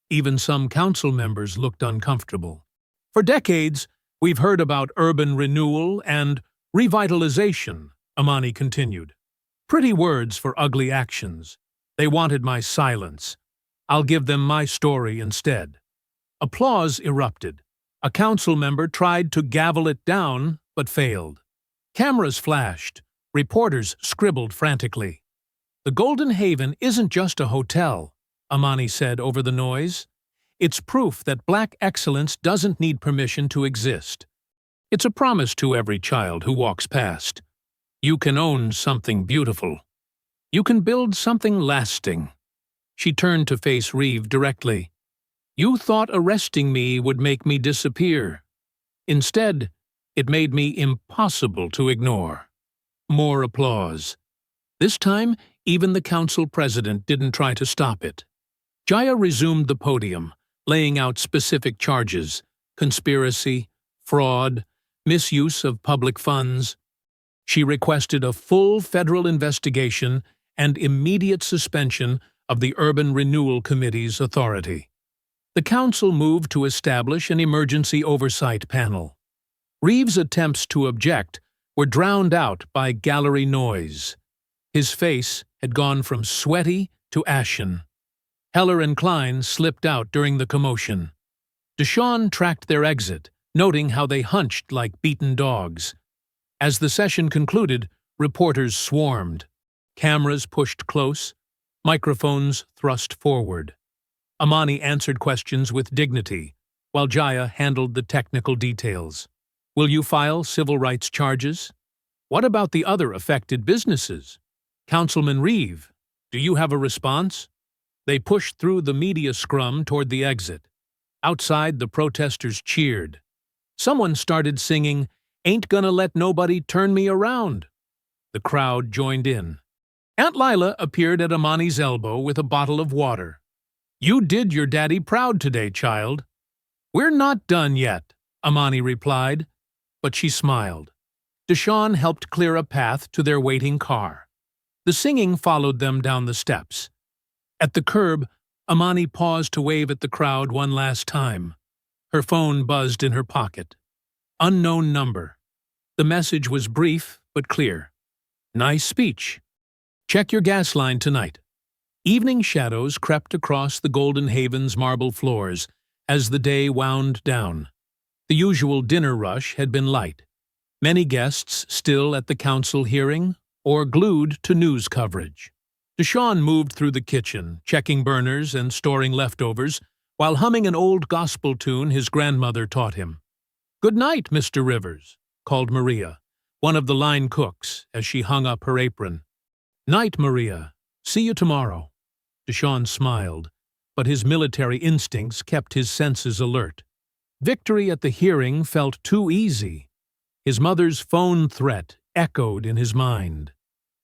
[SPEAKER 1] Even some council members looked uncomfortable. For decades, we've heard about urban renewal and revitalization, Amani continued. Pretty words for ugly actions. They wanted my silence. I'll give them my story instead. Applause erupted. A council member tried to gavel it down, but failed. Cameras flashed. Reporters scribbled frantically. The Golden Haven isn't just a hotel, Amani said over the noise. It's proof that black excellence doesn't need permission to exist. It's a promise to every child who walks past. You can own something beautiful. You can build something lasting. She turned to face Reeve directly. You thought arresting me would make me disappear. Instead, it made me impossible to ignore. More applause. This time, even the council president didn't try to stop it. Jaya resumed the podium, laying out specific charges: conspiracy, fraud, misuse of public funds. She requested a full federal investigation and immediate suspension of the Urban Renewal Committee's authority. The council moved to establish an emergency oversight panel. Reeves' attempts to object were drowned out by gallery noise. His face had gone from sweaty to ashen. Heller and Klein slipped out during the commotion. Deshawn tracked their exit, noting how they hunched like beaten dogs. As the session concluded, reporters swarmed. Cameras pushed close, microphones thrust forward. Amani answered questions with dignity, while Jaya handled the technical details. Will you file civil rights charges? What about the other affected businesses? Councilman Reeve, do you have a response? They pushed through the media scrum toward the exit. Outside, the protesters cheered. Someone started singing, "Ain't Gonna Let Nobody Turn Me Around." The crowd joined in. Aunt Lila appeared at Amani's elbow with a bottle of water. "You did your daddy proud today, child." "We're not done yet," Amani replied, but she smiled. Deshawn helped clear a path to their waiting car. The singing followed them down the steps. At the curb, Amani paused to wave at the crowd one last time. Her phone buzzed in her pocket. Unknown number. The message was brief but clear. "Nice speech. Check your gas line tonight." Evening shadows crept across the Golden Haven's marble floors as the day wound down. The usual dinner rush had been light. Many guests still at the council hearing or glued to news coverage. Deshawn moved through the kitchen, checking burners and storing leftovers, while humming an old gospel tune his grandmother taught him. "Good night, Mr. Rivers," called Maria, one of the line cooks, as she hung up her apron. "Night, Maria. See you tomorrow." Deshawn smiled, but his military instincts kept his senses alert. Victory at the hearing felt too easy. His mother's phone threat echoed in his mind.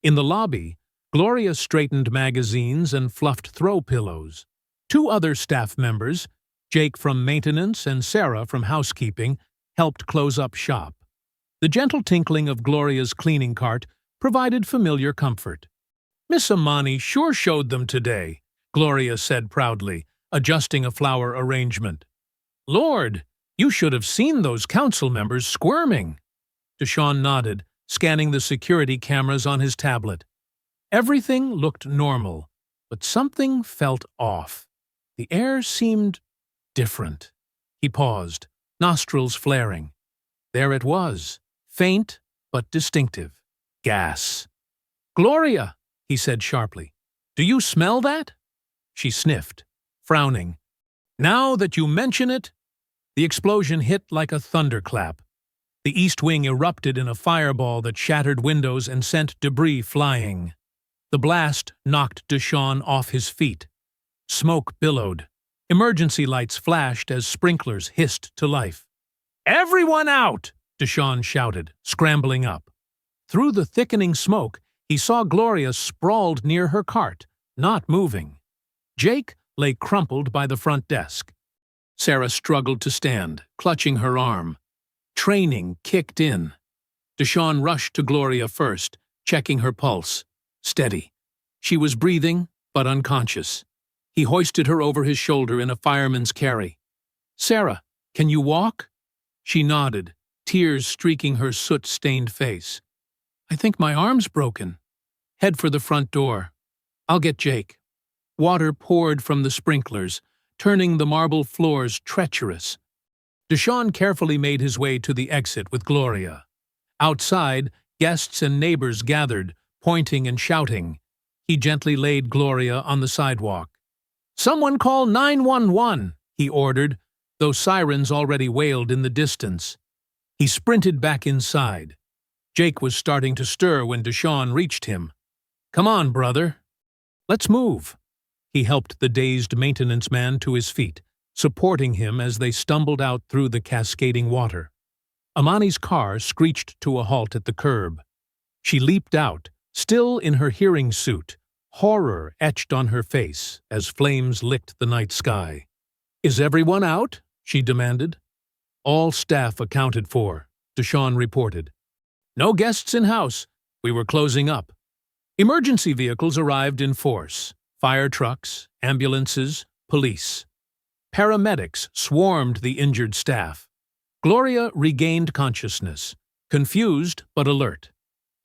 [SPEAKER 1] In the lobby, Gloria straightened magazines and fluffed throw pillows. Two other staff members, Jake from maintenance and Sarah from housekeeping, helped close up shop. The gentle tinkling of Gloria's cleaning cart provided familiar comfort. "Miss Amani sure showed them today," Gloria said proudly, adjusting a flower arrangement. "Lord, you should have seen those council members squirming." Deshawn nodded, scanning the security cameras on his tablet. Everything looked normal, but something felt off. The air seemed different. He paused, nostrils flaring. There it was, faint but distinctive. Gas. "Gloria," he said sharply, "do you smell that?" She sniffed, frowning. "Now that you mention it..." The explosion hit like a thunderclap. The east wing erupted in a fireball that shattered windows and sent debris flying. The blast knocked Deshawn off his feet. Smoke billowed. Emergency lights flashed as sprinklers hissed to life. "Everyone out!" Deshawn shouted, scrambling up. Through the thickening smoke, he saw Gloria sprawled near her cart, not moving. Jake lay crumpled by the front desk. Sarah struggled to stand, clutching her arm. Training kicked in. Deshawn rushed to Gloria first, checking her pulse. Steady. She was breathing, but unconscious. He hoisted her over his shoulder in a fireman's carry. "Sarah, can you walk?" She nodded, tears streaking her soot-stained face. "I think my arm's broken." "Head for the front door. I'll get Jake." Water poured from the sprinklers, turning the marble floors treacherous. Deshawn carefully made his way to the exit with Gloria. Outside, guests and neighbors gathered, pointing and shouting. He gently laid Gloria on the sidewalk. "Someone call 911, he ordered, though sirens already wailed in the distance. He sprinted back inside. Jake was starting to stir when Deshawn reached him. "Come on, brother. Let's move." He helped the dazed maintenance man to his feet, supporting him as they stumbled out through the cascading water. Amani's car screeched to a halt at the curb. She leaped out, still in her hearing suit, horror etched on her face as flames licked the night sky. "Is everyone out?" she demanded. "All staff accounted for," Deshawn reported. No guests in house. We were closing up. Emergency vehicles arrived in force. Fire trucks, ambulances, police. Paramedics swarmed the injured staff. Gloria regained consciousness, confused but alert.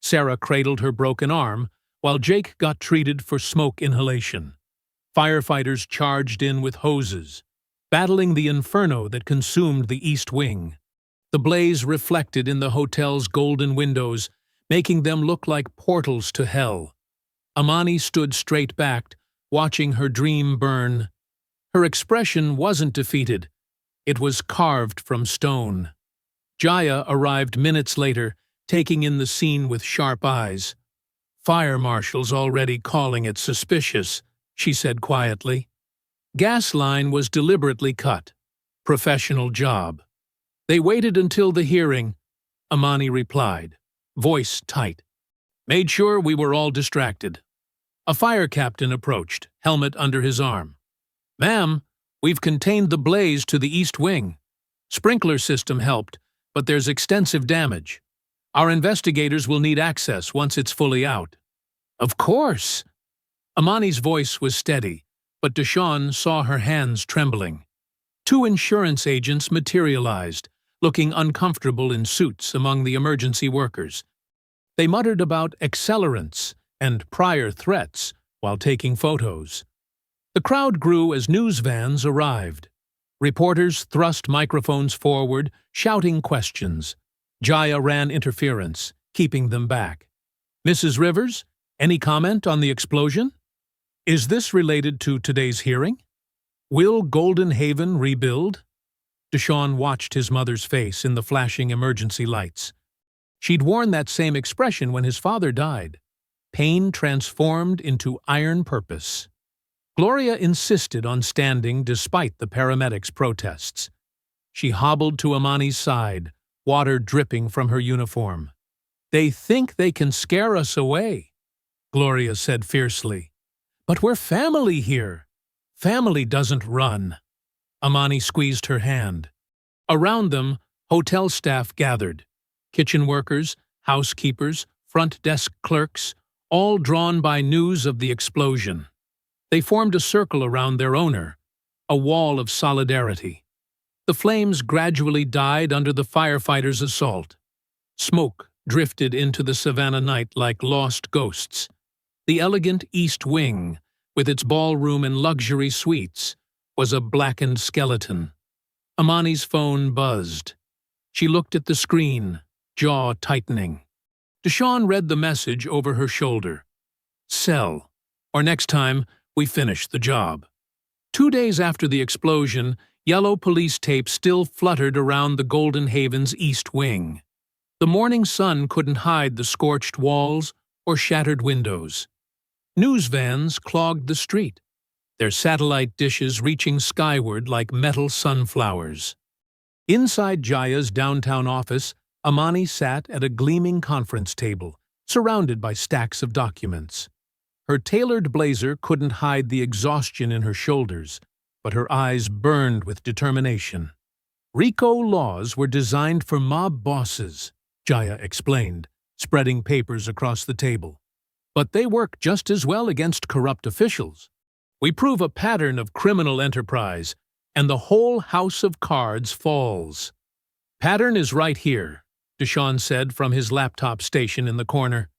[SPEAKER 1] Sarah cradled her broken arm, while Jake got treated for smoke inhalation. Firefighters charged in with hoses, battling the inferno that consumed the East Wing. The blaze reflected in the hotel's golden windows, making them look like portals to hell. Amani stood straight-backed, watching her dream burn. Her expression wasn't defeated. It was carved from stone. Jaya arrived minutes later, taking in the scene with sharp eyes. "Fire marshal's already calling it suspicious," she said quietly. "Gas line was deliberately cut. Professional job." "They waited until the hearing," Amani replied, voice tight. "Made sure we were all distracted." A fire captain approached, helmet under his arm. "Ma'am, we've contained the blaze to the East Wing. Sprinkler system helped, but there's extensive damage. Our investigators will need access once it's fully out." "Of course." Amani's voice was steady, but Deshawn saw her hands trembling. Two insurance agents materialized, looking uncomfortable in suits among the emergency workers. They muttered about accelerants and prior threats while taking photos. The crowd grew as news vans arrived. Reporters thrust microphones forward, shouting questions. Jaya ran interference, keeping them back. "Mrs. Rivers, any comment on the explosion? Is this related to today's hearing? Will Golden Haven rebuild?" Deshawn watched his mother's face in the flashing emergency lights. She'd worn that same expression when his father died. Pain transformed into iron purpose. Gloria insisted on standing despite the paramedics' protests. She hobbled to Amani's side, water dripping from her uniform. "They think they can scare us away," Gloria said fiercely. "But we're family here. Family doesn't run." Amani squeezed her hand. Around them, hotel staff gathered. Kitchen workers, housekeepers, front desk clerks, all drawn by news of the explosion. They formed a circle around their owner, a wall of solidarity. The flames gradually died under the firefighters' assault. Smoke drifted into the Savannah night like lost ghosts. The elegant East Wing, with its ballroom and luxury suites, was a blackened skeleton. Amani's phone buzzed. She looked at the screen, jaw tightening. Deshawn read the message over her shoulder. "Sell, or next time, we finish the job." 2 days after the explosion, yellow police tape still fluttered around the Golden Haven's East Wing. The morning sun couldn't hide the scorched walls or shattered windows. News vans clogged the street, their satellite dishes reaching skyward like metal sunflowers. Inside Jaya's downtown office, Amani sat at a gleaming conference table, surrounded by stacks of documents. Her tailored blazer couldn't hide the exhaustion in her shoulders, but her eyes burned with determination. "RICO laws were designed for mob bosses," Jaya explained, spreading papers across the table. "But they work just as well against corrupt officials. We prove a pattern of criminal enterprise, and the whole house of cards falls." "Pattern is right here," Deshawn said from his laptop station in the corner.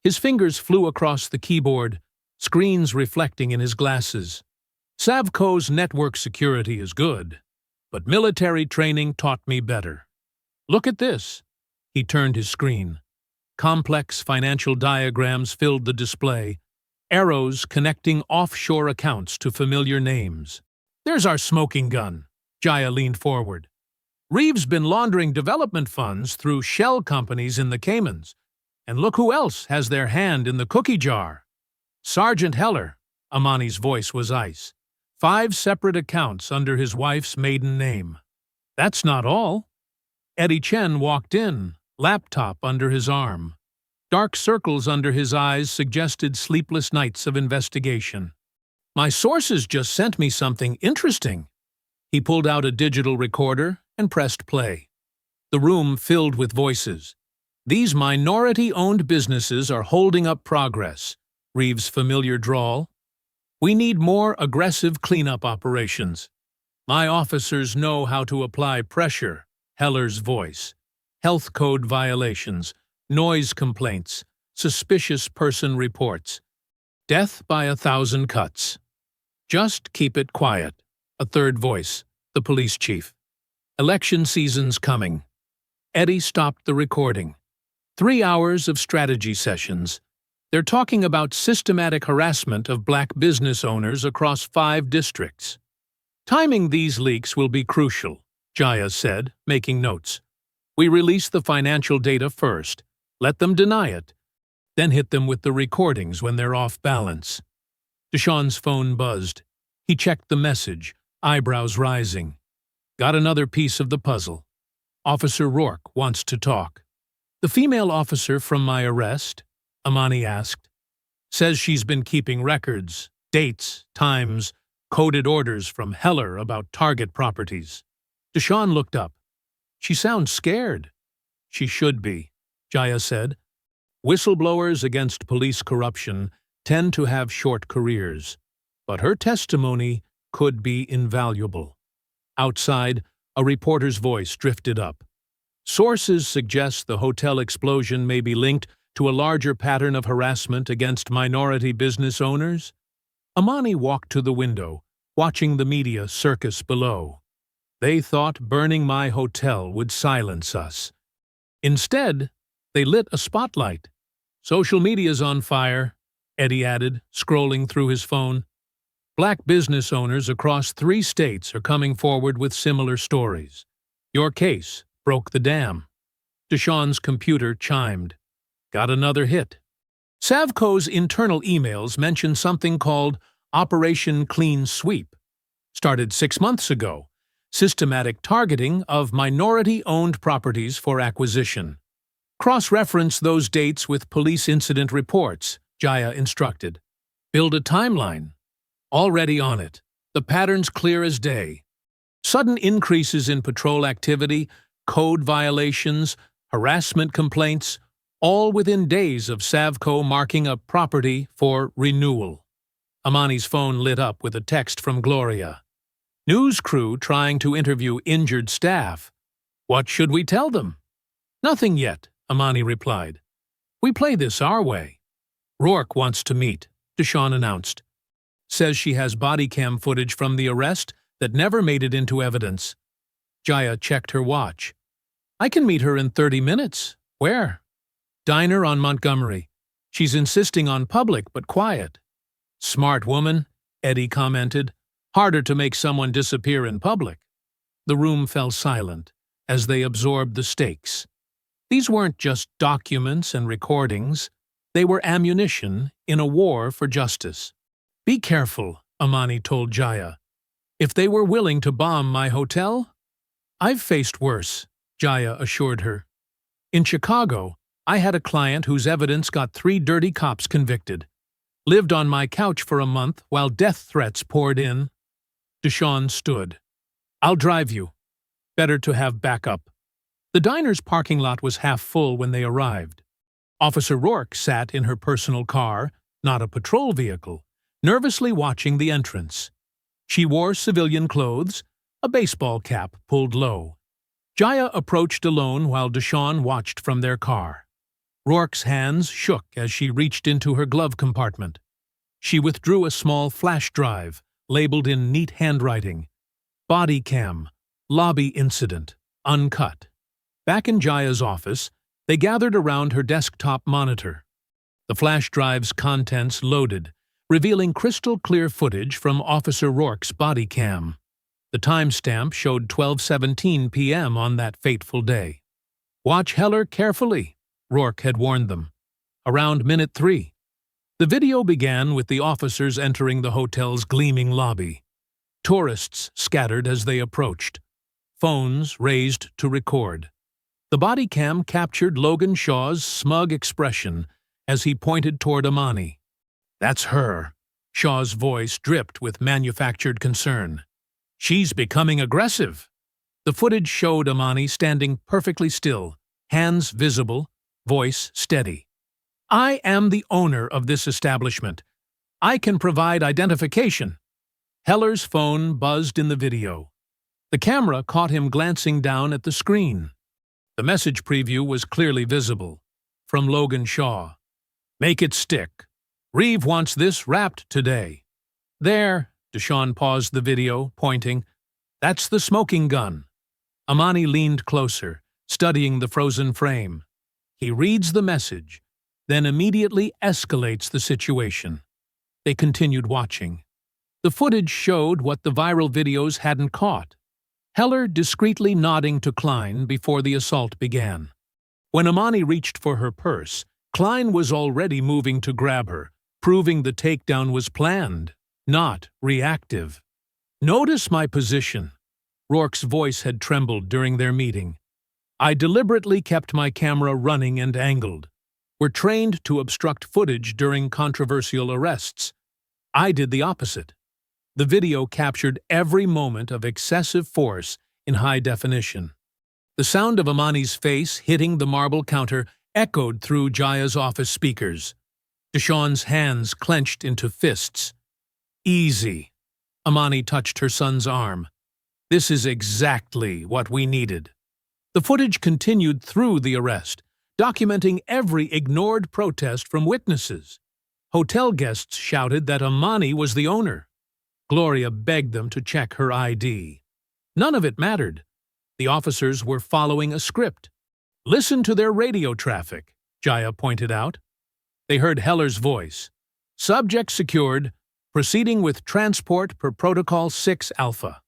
[SPEAKER 1] His fingers flew across the keyboard, screens reflecting in his glasses. "Savco's network security is good, but military training taught me better. Look at this." He turned his screen. Complex financial diagrams filled the display, arrows connecting offshore accounts to familiar names. "There's our smoking gun." Jaya leaned forward. "Reeve's been laundering development funds through shell companies in the Caymans. And look who else has their hand in the cookie jar." "Sergeant Heller," Amani's voice was ice. 5 separate accounts under his wife's maiden name. "That's not all." Eddie Chen walked in, laptop under his arm. Dark circles under his eyes suggested sleepless nights of investigation. "My sources just sent me something interesting." He pulled out a digital recorder and pressed play. The room filled with voices. These minority-owned businesses are holding up progress, Reeves' familiar drawl. We need more aggressive cleanup operations. My officers know how to apply pressure, Heller's voice. Health code violations, noise complaints, suspicious person reports. Death by 1,000 cuts. Just keep it quiet, a third voice, the police chief. Election season's coming. Eddie stopped the recording. 3 hours of strategy sessions. They're talking about systematic harassment of black business owners across 5 districts. Timing these leaks will be crucial, Jaya said, making notes. We release the financial data first, let them deny it, then hit them with the recordings when they're off balance. Deshawn's phone buzzed. He checked the message, eyebrows rising. Got another piece of the puzzle. Officer Rourke wants to talk. The female officer from my arrest? Amani asked. Says she's been keeping records, dates, times, coded orders from Heller about target properties. Deshawn looked up. She sounds scared. She should be, Jaya said. Whistleblowers against police corruption tend to have short careers, but her testimony could be invaluable. Outside, a reporter's voice drifted up. Sources suggest the hotel explosion may be linked to a larger pattern of harassment against minority business owners. Amani walked to the window, watching the media circus below. They thought burning my hotel would silence us. Instead, they lit a spotlight. Social media's on fire, Eddie added, scrolling through his phone. Black business owners across 3 states are coming forward with similar stories. Your case broke the dam. Deshawn's computer chimed. Got another hit. Savco's internal emails mention something called Operation Clean Sweep. Started 6 months ago. Systematic targeting of minority-owned properties for acquisition. Cross-reference those dates with police incident reports, Jaya instructed. Build a timeline. Already on it. The pattern's clear as day. Sudden increases in patrol activity, code violations, harassment complaints, all within days of Savco marking a property for renewal. Amani's phone lit up with a text from Gloria. News crew trying to interview injured staff. What should we tell them? Nothing yet, Amani replied. We play this our way. Rourke wants to meet, Deshawn announced. Says she has body cam footage from the arrest that never made it into evidence. Jaya checked her watch. I can meet her in 30 minutes. Where? Diner on Montgomery. She's insisting on public but quiet. Smart woman, Eddie commented. Harder to make someone disappear in public. The room fell silent as they absorbed the stakes. These weren't just documents and recordings. They were ammunition in a war for justice. Be careful, Amani told Jaya. If they were willing to bomb my hotel? I've faced worse, Jaya assured her. In Chicago, I had a client whose evidence got 3 dirty cops convicted. Lived on my couch for a month while death threats poured in. Deshawn stood. I'll drive you. Better to have backup. The diner's parking lot was half full when they arrived. Officer Rourke sat in her personal car, not a patrol vehicle, nervously watching the entrance. She wore civilian clothes, a baseball cap pulled low. Jaya approached alone while Deshawn watched from their car. Rourke's hands shook as she reached into her glove compartment. She withdrew a small flash drive, labeled in neat handwriting. Body cam, lobby incident, uncut. Back in Jaya's office, they gathered around her desktop monitor. The flash drive's contents loaded, revealing crystal-clear footage from Officer Rourke's body cam. The timestamp showed 12:17 p.m. on that fateful day. Watch Heller carefully, Rourke had warned them. Around minute 3. The video began with the officers entering the hotel's gleaming lobby. Tourists scattered as they approached. Phones raised to record. The body cam captured Logan Shaw's smug expression as he pointed toward Amani. That's her. Shaw's voice dripped with manufactured concern. She's becoming aggressive. The footage showed Amani standing perfectly still, hands visible, voice steady. "I am the owner of this establishment. I can provide identification." Heller's phone buzzed in the video. The camera caught him glancing down at the screen. The message preview was clearly visible. From Logan Shaw. "Make it stick. Reeve wants this wrapped today." "There," Deshawn paused the video, pointing. "That's the smoking gun." Amani leaned closer, studying the frozen frame. He reads the message, then immediately escalates the situation. They continued watching. The footage showed what the viral videos hadn't caught. Heller discreetly nodding to Klein before the assault began. When Amani reached for her purse, Klein was already moving to grab her, proving the takedown was planned, not reactive. "Notice my position." Rourke's voice had trembled during their meeting. "I deliberately kept my camera running and angled. We're trained to obstruct footage during controversial arrests. I did the opposite." The video captured every moment of excessive force in high definition. The sound of Amani's face hitting the marble counter echoed through Jaya's office speakers. Deshawn's hands clenched into fists. "Easy." Amani touched her son's arm. "This is exactly what we needed." The footage continued through the arrest, documenting every ignored protest from witnesses. Hotel guests shouted that Amani was the owner. Gloria begged them to check her ID. None of it mattered. The officers were following a script. "Listen to their radio traffic," Jaya pointed out. They heard Heller's voice. "Subject secured, proceeding with transport per Protocol 6 Alpha."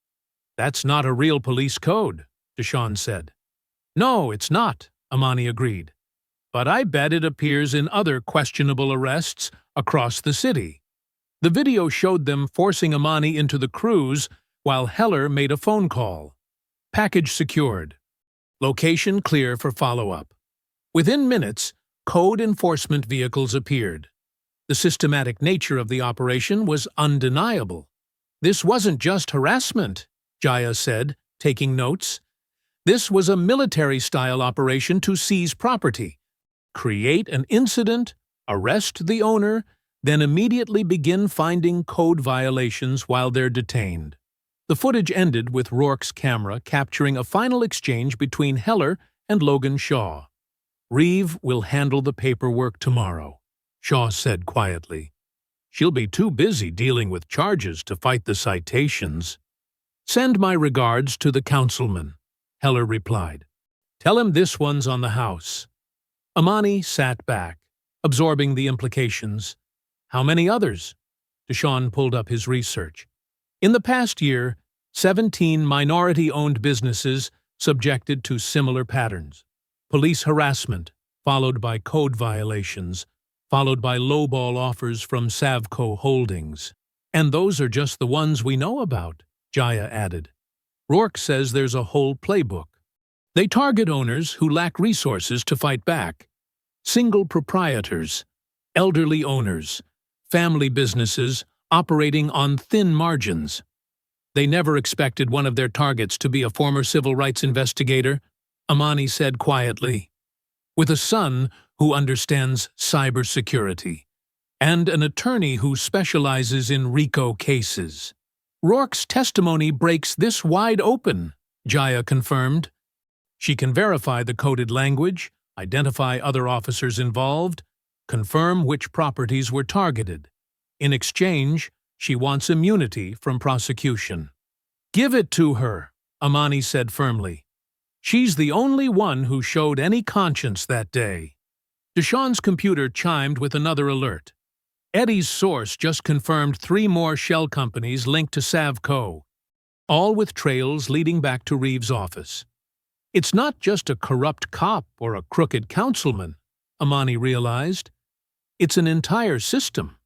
[SPEAKER 1] "That's not a real police code," Deshawn said. "No, it's not," Amani agreed. "But I bet it appears in other questionable arrests across the city." The video showed them forcing Amani into the cruise while Heller made a phone call. Package secured. Location clear for follow-up. Within minutes, code enforcement vehicles appeared. The systematic nature of the operation was undeniable. "This wasn't just harassment," Jaya said, taking notes. "This was a military-style operation to seize property, create an incident, arrest the owner, then immediately begin finding code violations while they're detained." The footage ended with Rourke's camera capturing a final exchange between Heller and Logan Shaw. "Reeve will handle the paperwork tomorrow," Shaw said quietly. "She'll be too busy dealing with charges to fight the citations." "Send my regards to the councilman," Heller replied. "Tell him this one's on the house." Amani sat back, absorbing the implications. "How many others?" Deshawn pulled up his research. In the past year, 17 minority-owned businesses subjected to similar patterns. Police harassment, followed by code violations, followed by lowball offers from Savco Holdings. "And those are just the ones we know about," Jaya added. "Rourke says there's a whole playbook. They target owners who lack resources to fight back. Single proprietors, elderly owners, family businesses operating on thin margins. They never expected one of their targets to be a former civil rights investigator," Amani said quietly, "with a son who understands cybersecurity, and an attorney who specializes in RICO cases." "Rourke's testimony breaks this wide open," Jaya confirmed. "She can verify the coded language, identify other officers involved, confirm which properties were targeted. In exchange, she wants immunity from prosecution." "Give it to her," Amani said firmly. "She's the only one who showed any conscience that day." Deshawn's computer chimed with another alert. Eddie's source just confirmed 3 more shell companies linked to Savco, all with trails leading back to Reeve's office. "It's not just a corrupt cop or a crooked councilman," Amani realized. "It's an entire system.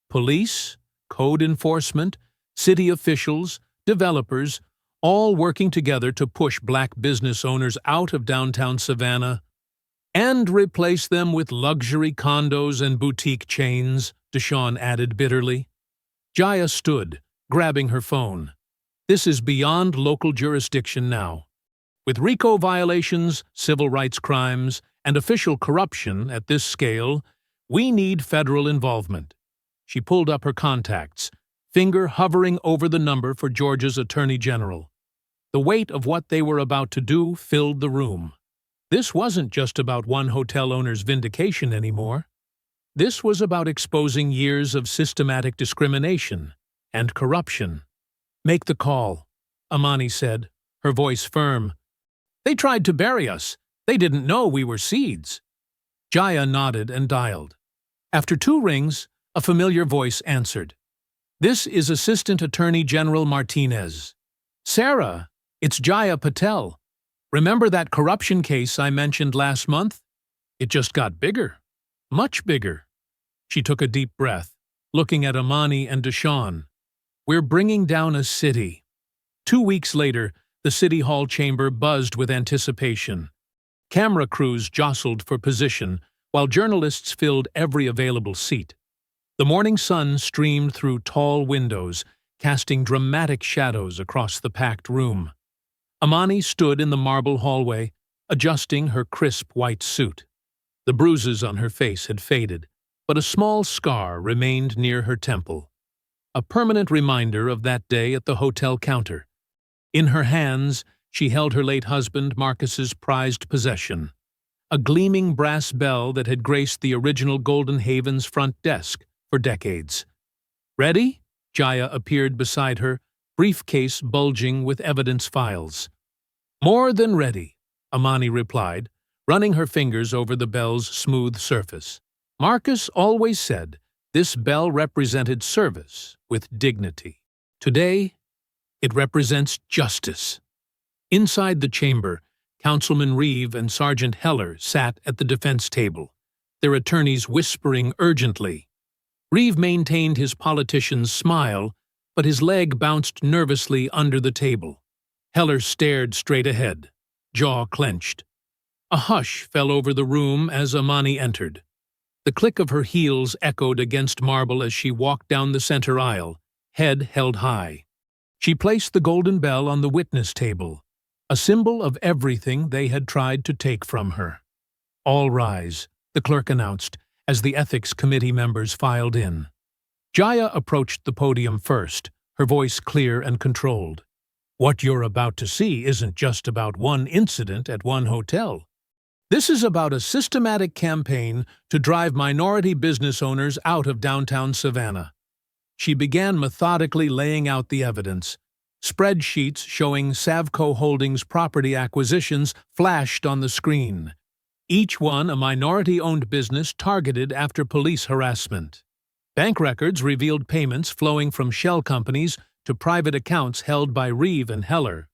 [SPEAKER 1] Police, code enforcement, city officials, developers, all working together to push black business owners out of downtown Savannah and replace them with luxury condos and boutique chains," Deshawn added bitterly. Jaya stood, grabbing her phone. "This is beyond local jurisdiction now. With RICO violations, civil rights crimes, and official corruption at this scale, we need federal involvement. She pulled up her contacts, finger hovering over the number for Georgia's Attorney General. The weight of what they were about to do filled the room. This wasn't just about one hotel owner's vindication anymore. This was about exposing years of systematic discrimination and corruption. "Make the call," Amani said, her voice firm. "They tried to bury us. They didn't know we were seeds." Jaya nodded and dialed. After 2 rings, a familiar voice answered. "This is Assistant Attorney General Martinez." "Sarah, it's Jaya Patel. Remember that corruption case I mentioned last month? It just got bigger. Much bigger." She took a deep breath, looking at Amani and Deshawn. "We're bringing down a city." 2 weeks later, the City Hall chamber buzzed with anticipation. Camera crews jostled for position, while journalists filled every available seat. The morning sun streamed through tall windows, casting dramatic shadows across the packed room. Amani stood in the marble hallway, adjusting her crisp white suit. The bruises on her face had faded, but a small scar remained near her temple, a permanent reminder of that day at the hotel counter. In her hands, she held her late husband Marcus's prized possession, a gleaming brass bell that had graced the original Golden Haven's front desk for decades. "Ready?" Jaya appeared beside her, briefcase bulging with evidence files. "More than ready," Amani replied, running her fingers over the bell's smooth surface. "Marcus always said this bell represented service with dignity. Today, it represents justice." Inside the chamber, Councilman Reeve and Sergeant Heller sat at the defense table, their attorneys whispering urgently. Reeve maintained his politician's smile, but his leg bounced nervously under the table. Heller stared straight ahead, jaw clenched. A hush fell over the room as Amani entered. The click of her heels echoed against marble as she walked down the center aisle, head held high. She placed the golden bell on the witness table, a symbol of everything they had tried to take from her. "All rise," the clerk announced, as the ethics committee members filed in. Jaya approached the podium first, her voice clear and controlled. "What you're about to see isn't just about one incident at one hotel. This is about a systematic campaign to drive minority business owners out of downtown Savannah." She began methodically laying out the evidence. Spreadsheets showing Savco Holdings' property acquisitions flashed on the screen, each one a minority-owned business targeted after police harassment. Bank records revealed payments flowing from shell companies to private accounts held by Reeve and Heller.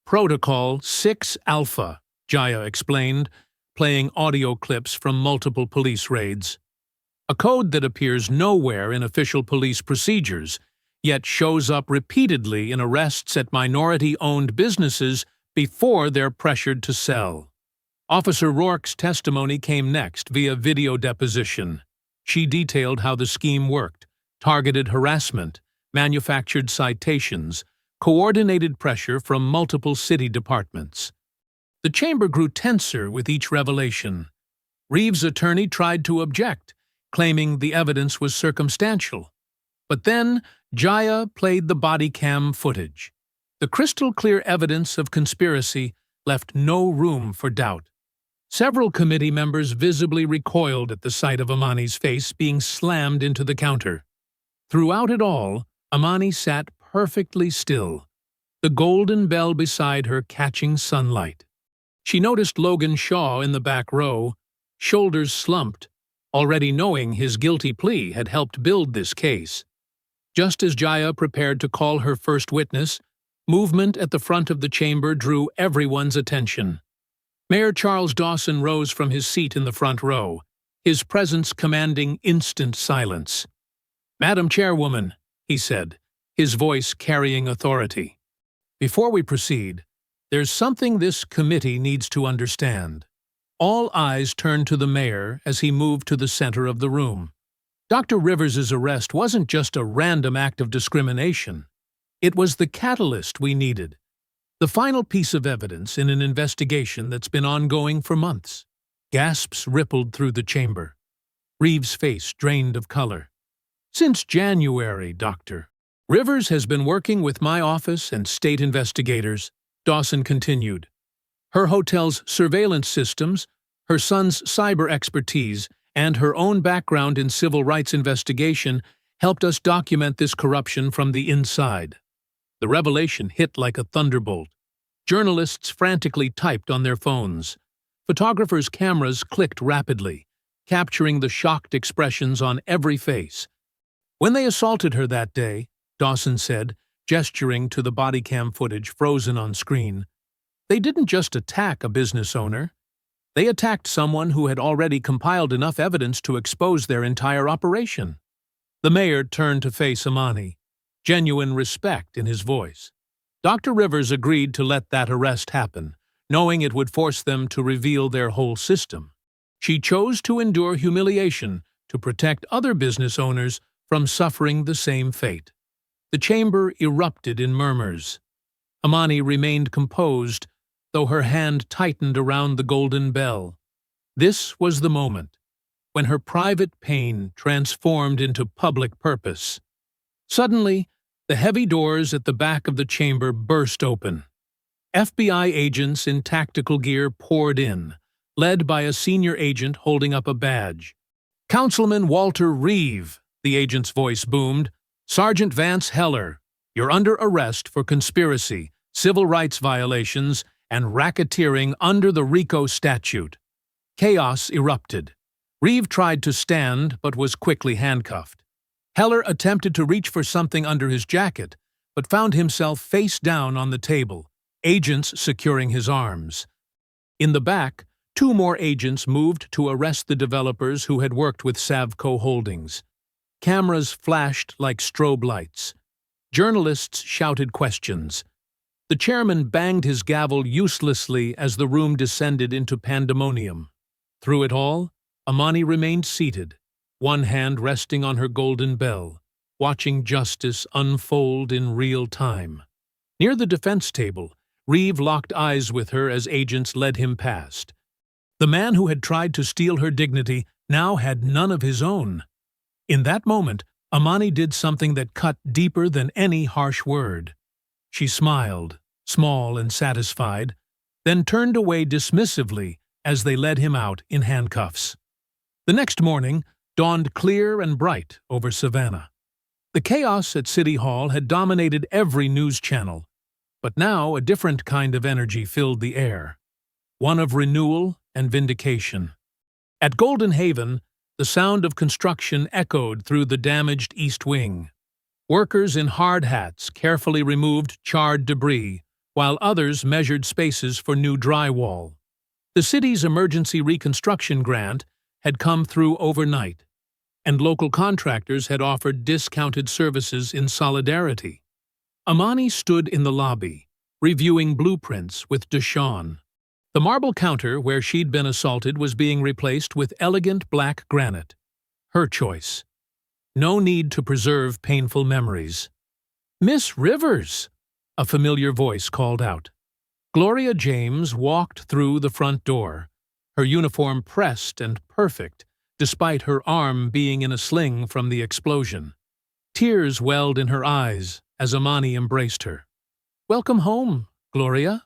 [SPEAKER 1] "Protocol 6 Alpha," Jaya explained, playing audio clips from multiple police raids. "A code that appears nowhere in official police procedures, yet shows up repeatedly in arrests at minority-owned businesses before they're pressured to sell." Officer Rourke's testimony came next via video deposition. She detailed how the scheme worked: targeted harassment, manufactured citations, coordinated pressure from multiple city departments. The chamber grew tenser with each revelation. Reeve's attorney tried to object, claiming the evidence was circumstantial. But then, Jaya played the body cam footage. The crystal-clear evidence of conspiracy left no room for doubt. Several committee members visibly recoiled at the sight of Amani's face being slammed into the counter. Throughout it all, Amani sat perfectly still, the golden bell beside her catching sunlight. She noticed Logan Shaw in the back row, shoulders slumped, already knowing his guilty plea had helped build this case. Just as Jaya prepared to call her first witness, movement at the front of the chamber drew everyone's attention. Mayor Charles Dawson rose from his seat in the front row, his presence commanding instant silence. "Madam Chairwoman," he said, his voice carrying authority. "Before we proceed, there's something this committee needs to understand." All eyes turned to the mayor as he moved to the center of the room. Dr. Rivers's arrest wasn't just a random act of discrimination. It was the catalyst we needed, the final piece of evidence in an investigation that's been ongoing for months. Gasps rippled through the chamber. Reeves' face drained of color. "Since January, Doctor. Rivers has been working with my office and state investigators," Dawson continued. "Her hotel's surveillance systems, her son's cyber expertise, and her own background in civil rights investigation helped us document this corruption from the inside." The revelation hit like a thunderbolt. Journalists frantically typed on their phones. Photographers' cameras clicked rapidly, capturing the shocked expressions on every face. "When they assaulted her that day," Dawson said, gesturing to the body cam footage frozen on screen, "they didn't just attack a business owner. They attacked someone who had already compiled enough evidence to expose their entire operation." The mayor turned to face Amani, genuine respect in his voice. Dr. Rivers agreed to let that arrest happen, knowing it would force them to reveal their whole system. She chose to endure humiliation to protect other business owners from suffering the same fate. The chamber erupted in murmurs. Amani remained composed, though her hand tightened around the golden bell. This was the moment when her private pain transformed into public purpose. Suddenly, the heavy doors at the back of the chamber burst open. FBI agents in tactical gear poured in, led by a senior agent holding up a badge. "Councilman Walter Reeve," the agent's voice boomed. "Sergeant Vance Heller, you're under arrest for conspiracy, civil rights violations, and racketeering under the RICO statute." Chaos erupted. Reeve tried to stand but was quickly handcuffed. Heller attempted to reach for something under his jacket, but found himself face down on the table, agents securing his arms. In the back, 2 more agents moved to arrest the developers who had worked with Savco Holdings. Cameras flashed like strobe lights. Journalists shouted questions. The chairman banged his gavel uselessly as the room descended into pandemonium. Through it all, Amani remained seated, one hand resting on her golden bell, watching justice unfold in real time. Near the defense table, Reeve locked eyes with her as agents led him past. The man who had tried to steal her dignity now had none of his own. In that moment, Amani did something that cut deeper than any harsh word. She smiled, small and satisfied, then turned away dismissively as they led him out in handcuffs. The next morning dawned clear and bright over Savannah. The chaos at City Hall had dominated every news channel, but now a different kind of energy filled the air, one of renewal and vindication. At Golden Haven, the sound of construction echoed through the damaged East Wing. Workers in hard hats carefully removed charred debris, while others measured spaces for new drywall. The city's emergency reconstruction grant had come through overnight, and local contractors had offered discounted services in solidarity. Amani stood in the lobby, reviewing blueprints with Deshawn. The marble counter where she'd been assaulted was being replaced with elegant black granite. Her choice. No need to preserve painful memories. "Miss Rivers!" a familiar voice called out. Gloria James walked through the front door, her uniform pressed and perfect, despite her arm being in a sling from the explosion. Tears welled in her eyes as Amani embraced her. "Welcome home, Gloria,"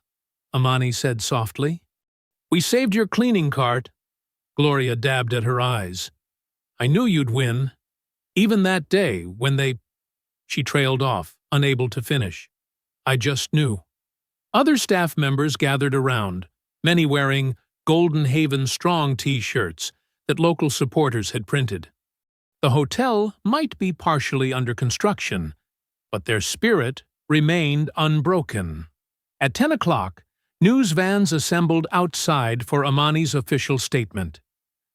[SPEAKER 1] Amani said softly. "We saved your cleaning cart." Gloria dabbed at her eyes. "I knew you'd win. Even that day, when they—" She trailed off, unable to finish. "I just knew." Other staff members gathered around, many wearing Golden Haven Strong T-shirts that local supporters had printed. The hotel might be partially under construction, but their spirit remained unbroken. At 10 o'clock, news vans assembled outside for Amani's official statement.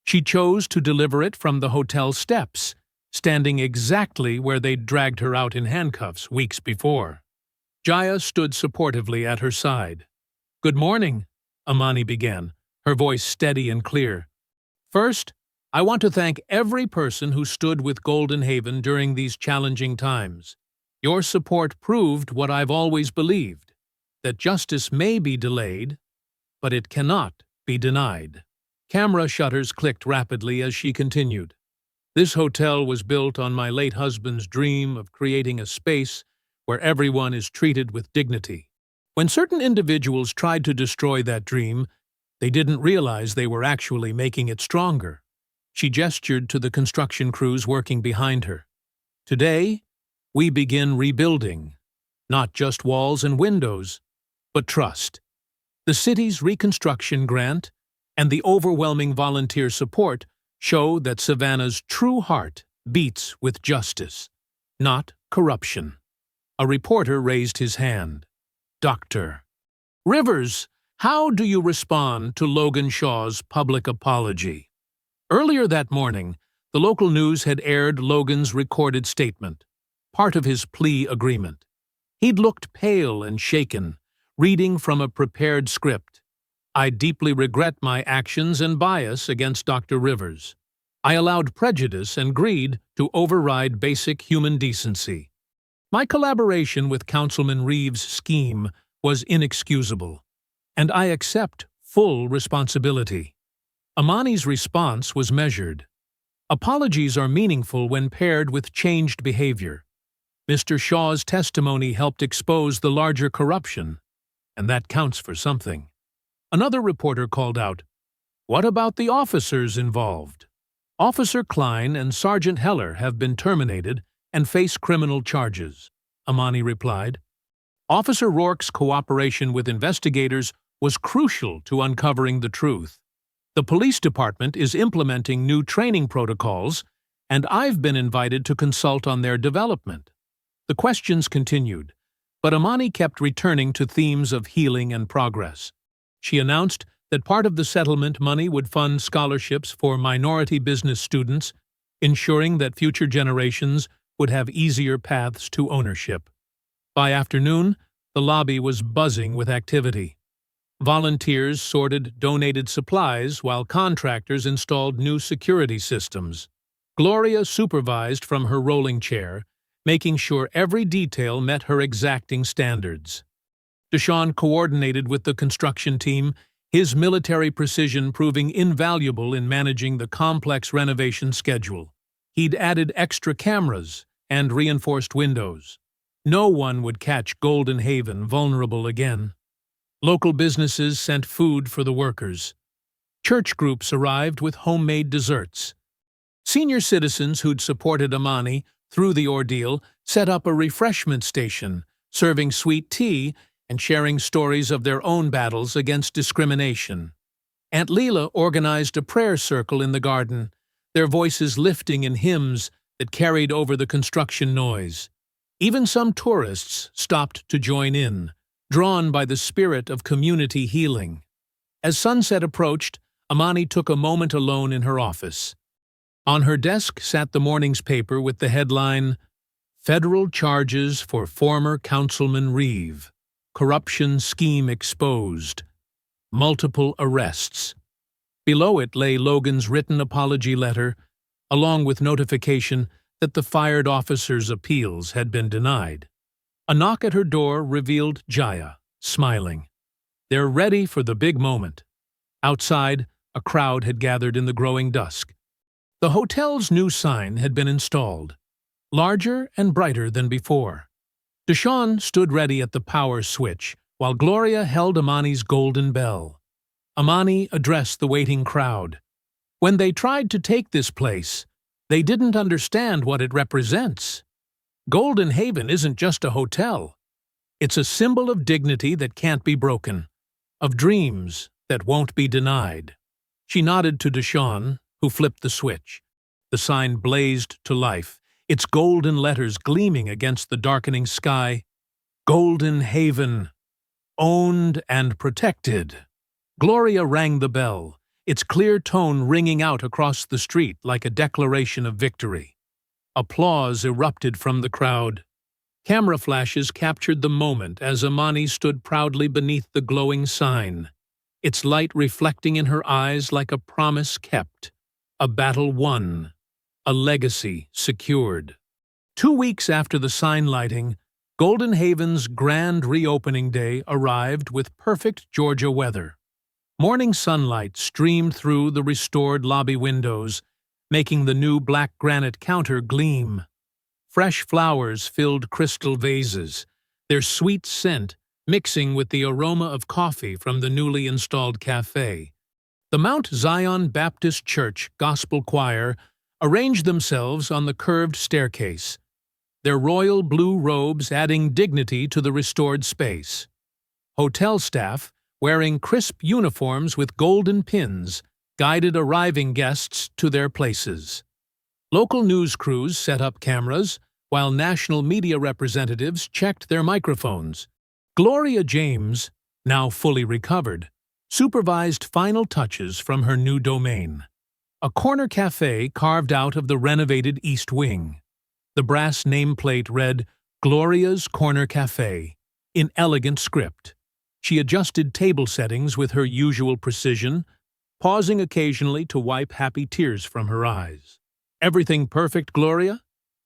[SPEAKER 1] She chose to deliver it from the hotel steps, standing exactly where they'd dragged her out in handcuffs weeks before. Jaya stood supportively at her side. "Good morning," Amani began, her voice steady and clear. "First, I want to thank every person who stood with Golden Haven during these challenging times. Your support proved what I've always believed, that justice may be delayed, but it cannot be denied." Camera shutters clicked rapidly as she continued. This hotel was built on my late husband's dream of creating a space where everyone is treated with dignity. When certain individuals tried to destroy that dream, they didn't realize they were actually making it stronger. She gestured to the construction crews working behind her. Today, we begin rebuilding, not just walls and windows, but trust. The city's reconstruction grant and the overwhelming volunteer support show that Savannah's true heart beats with justice, not corruption. A reporter raised his hand. Dr. Rivers, how do you respond to Logan Shaw's public apology? Earlier that morning, the local news had aired Logan's recorded statement, part of his plea agreement. He'd looked pale and shaken, reading from a prepared script. I deeply regret my actions and bias against Dr. Rivers. I allowed prejudice and greed to override basic human decency. My collaboration with Councilman Reeves' scheme was inexcusable, and I accept full responsibility. Amani's response was measured. Apologies are meaningful when paired with changed behavior. Mr. Shaw's testimony helped expose the larger corruption, and that counts for something. Another reporter called out, "What about the officers involved?" Officer Klein and Sergeant Heller have been terminated and face criminal charges, Amani replied. Officer Rourke's cooperation with investigators was crucial to uncovering the truth. The police department is implementing new training protocols, and I've been invited to consult on their development. The questions continued, but Amani kept returning to themes of healing and progress. She announced that part of the settlement money would fund scholarships for minority business students, ensuring that future generations would have easier paths to ownership. By afternoon, the lobby was buzzing with activity. Volunteers sorted donated supplies while contractors installed new security systems. Gloria supervised from her rolling chair, making sure every detail met her exacting standards. Deshaun coordinated with the construction team, his military precision proving invaluable in managing the complex renovation schedule. He'd added extra cameras and reinforced windows. No one would catch Golden Haven vulnerable again. Local businesses sent food for the workers. Church groups arrived with homemade desserts. Senior citizens who'd supported Amani through the ordeal set up a refreshment station, serving sweet tea and sharing stories of their own battles against discrimination. Aunt Leela organized a prayer circle in the garden, their voices lifting in hymns that carried over the construction noise. Even some tourists stopped to join in, drawn by the spirit of community healing. As sunset approached, Amani took a moment alone in her office. On her desk sat the morning's paper with the headline, "Federal Charges for Former Councilman Reeve. Corruption Scheme Exposed. Multiple Arrests." Below it lay Logan's written apology letter, along with notification that the fired officer's appeals had been denied. A knock at her door revealed Jaya, smiling. They're ready for the big moment. Outside, a crowd had gathered in the growing dusk. The hotel's new sign had been installed, larger and brighter than before. Deshaun stood ready at the power switch, while Gloria held Amani's golden bell. Amani addressed the waiting crowd. When they tried to take this place, they didn't understand what it represents. Golden Haven isn't just a hotel. It's a symbol of dignity that can't be broken, of dreams that won't be denied. She nodded to Deshaun, who flipped the switch. The sign blazed to life, its golden letters gleaming against the darkening sky. Golden Haven, owned and protected. Gloria rang the bell, its clear tone ringing out across the street like a declaration of victory. Applause erupted from the crowd. Camera flashes captured the moment as Amani stood proudly beneath the glowing sign, its light reflecting in her eyes like a promise kept, a battle won, a legacy secured. 2 weeks after the sign lighting, Golden Haven's grand reopening day arrived with perfect Georgia weather. Morning sunlight streamed through the restored lobby windows, making the new black granite counter gleam. Fresh flowers filled crystal vases, their sweet scent mixing with the aroma of coffee from the newly installed cafe. The Mount Zion Baptist Church Gospel Choir arranged themselves on the curved staircase, their royal blue robes adding dignity to the restored space. Hotel staff, wearing crisp uniforms with golden pins, guided arriving guests to their places. Local news crews set up cameras, while national media representatives checked their microphones. Gloria James, now fully recovered, supervised final touches from her new domain. A corner cafe carved out of the renovated East Wing. The brass nameplate read, "Gloria's Corner Cafe," in elegant script. She adjusted table settings with her usual precision, pausing occasionally to wipe happy tears from her eyes. "Everything perfect, Gloria?"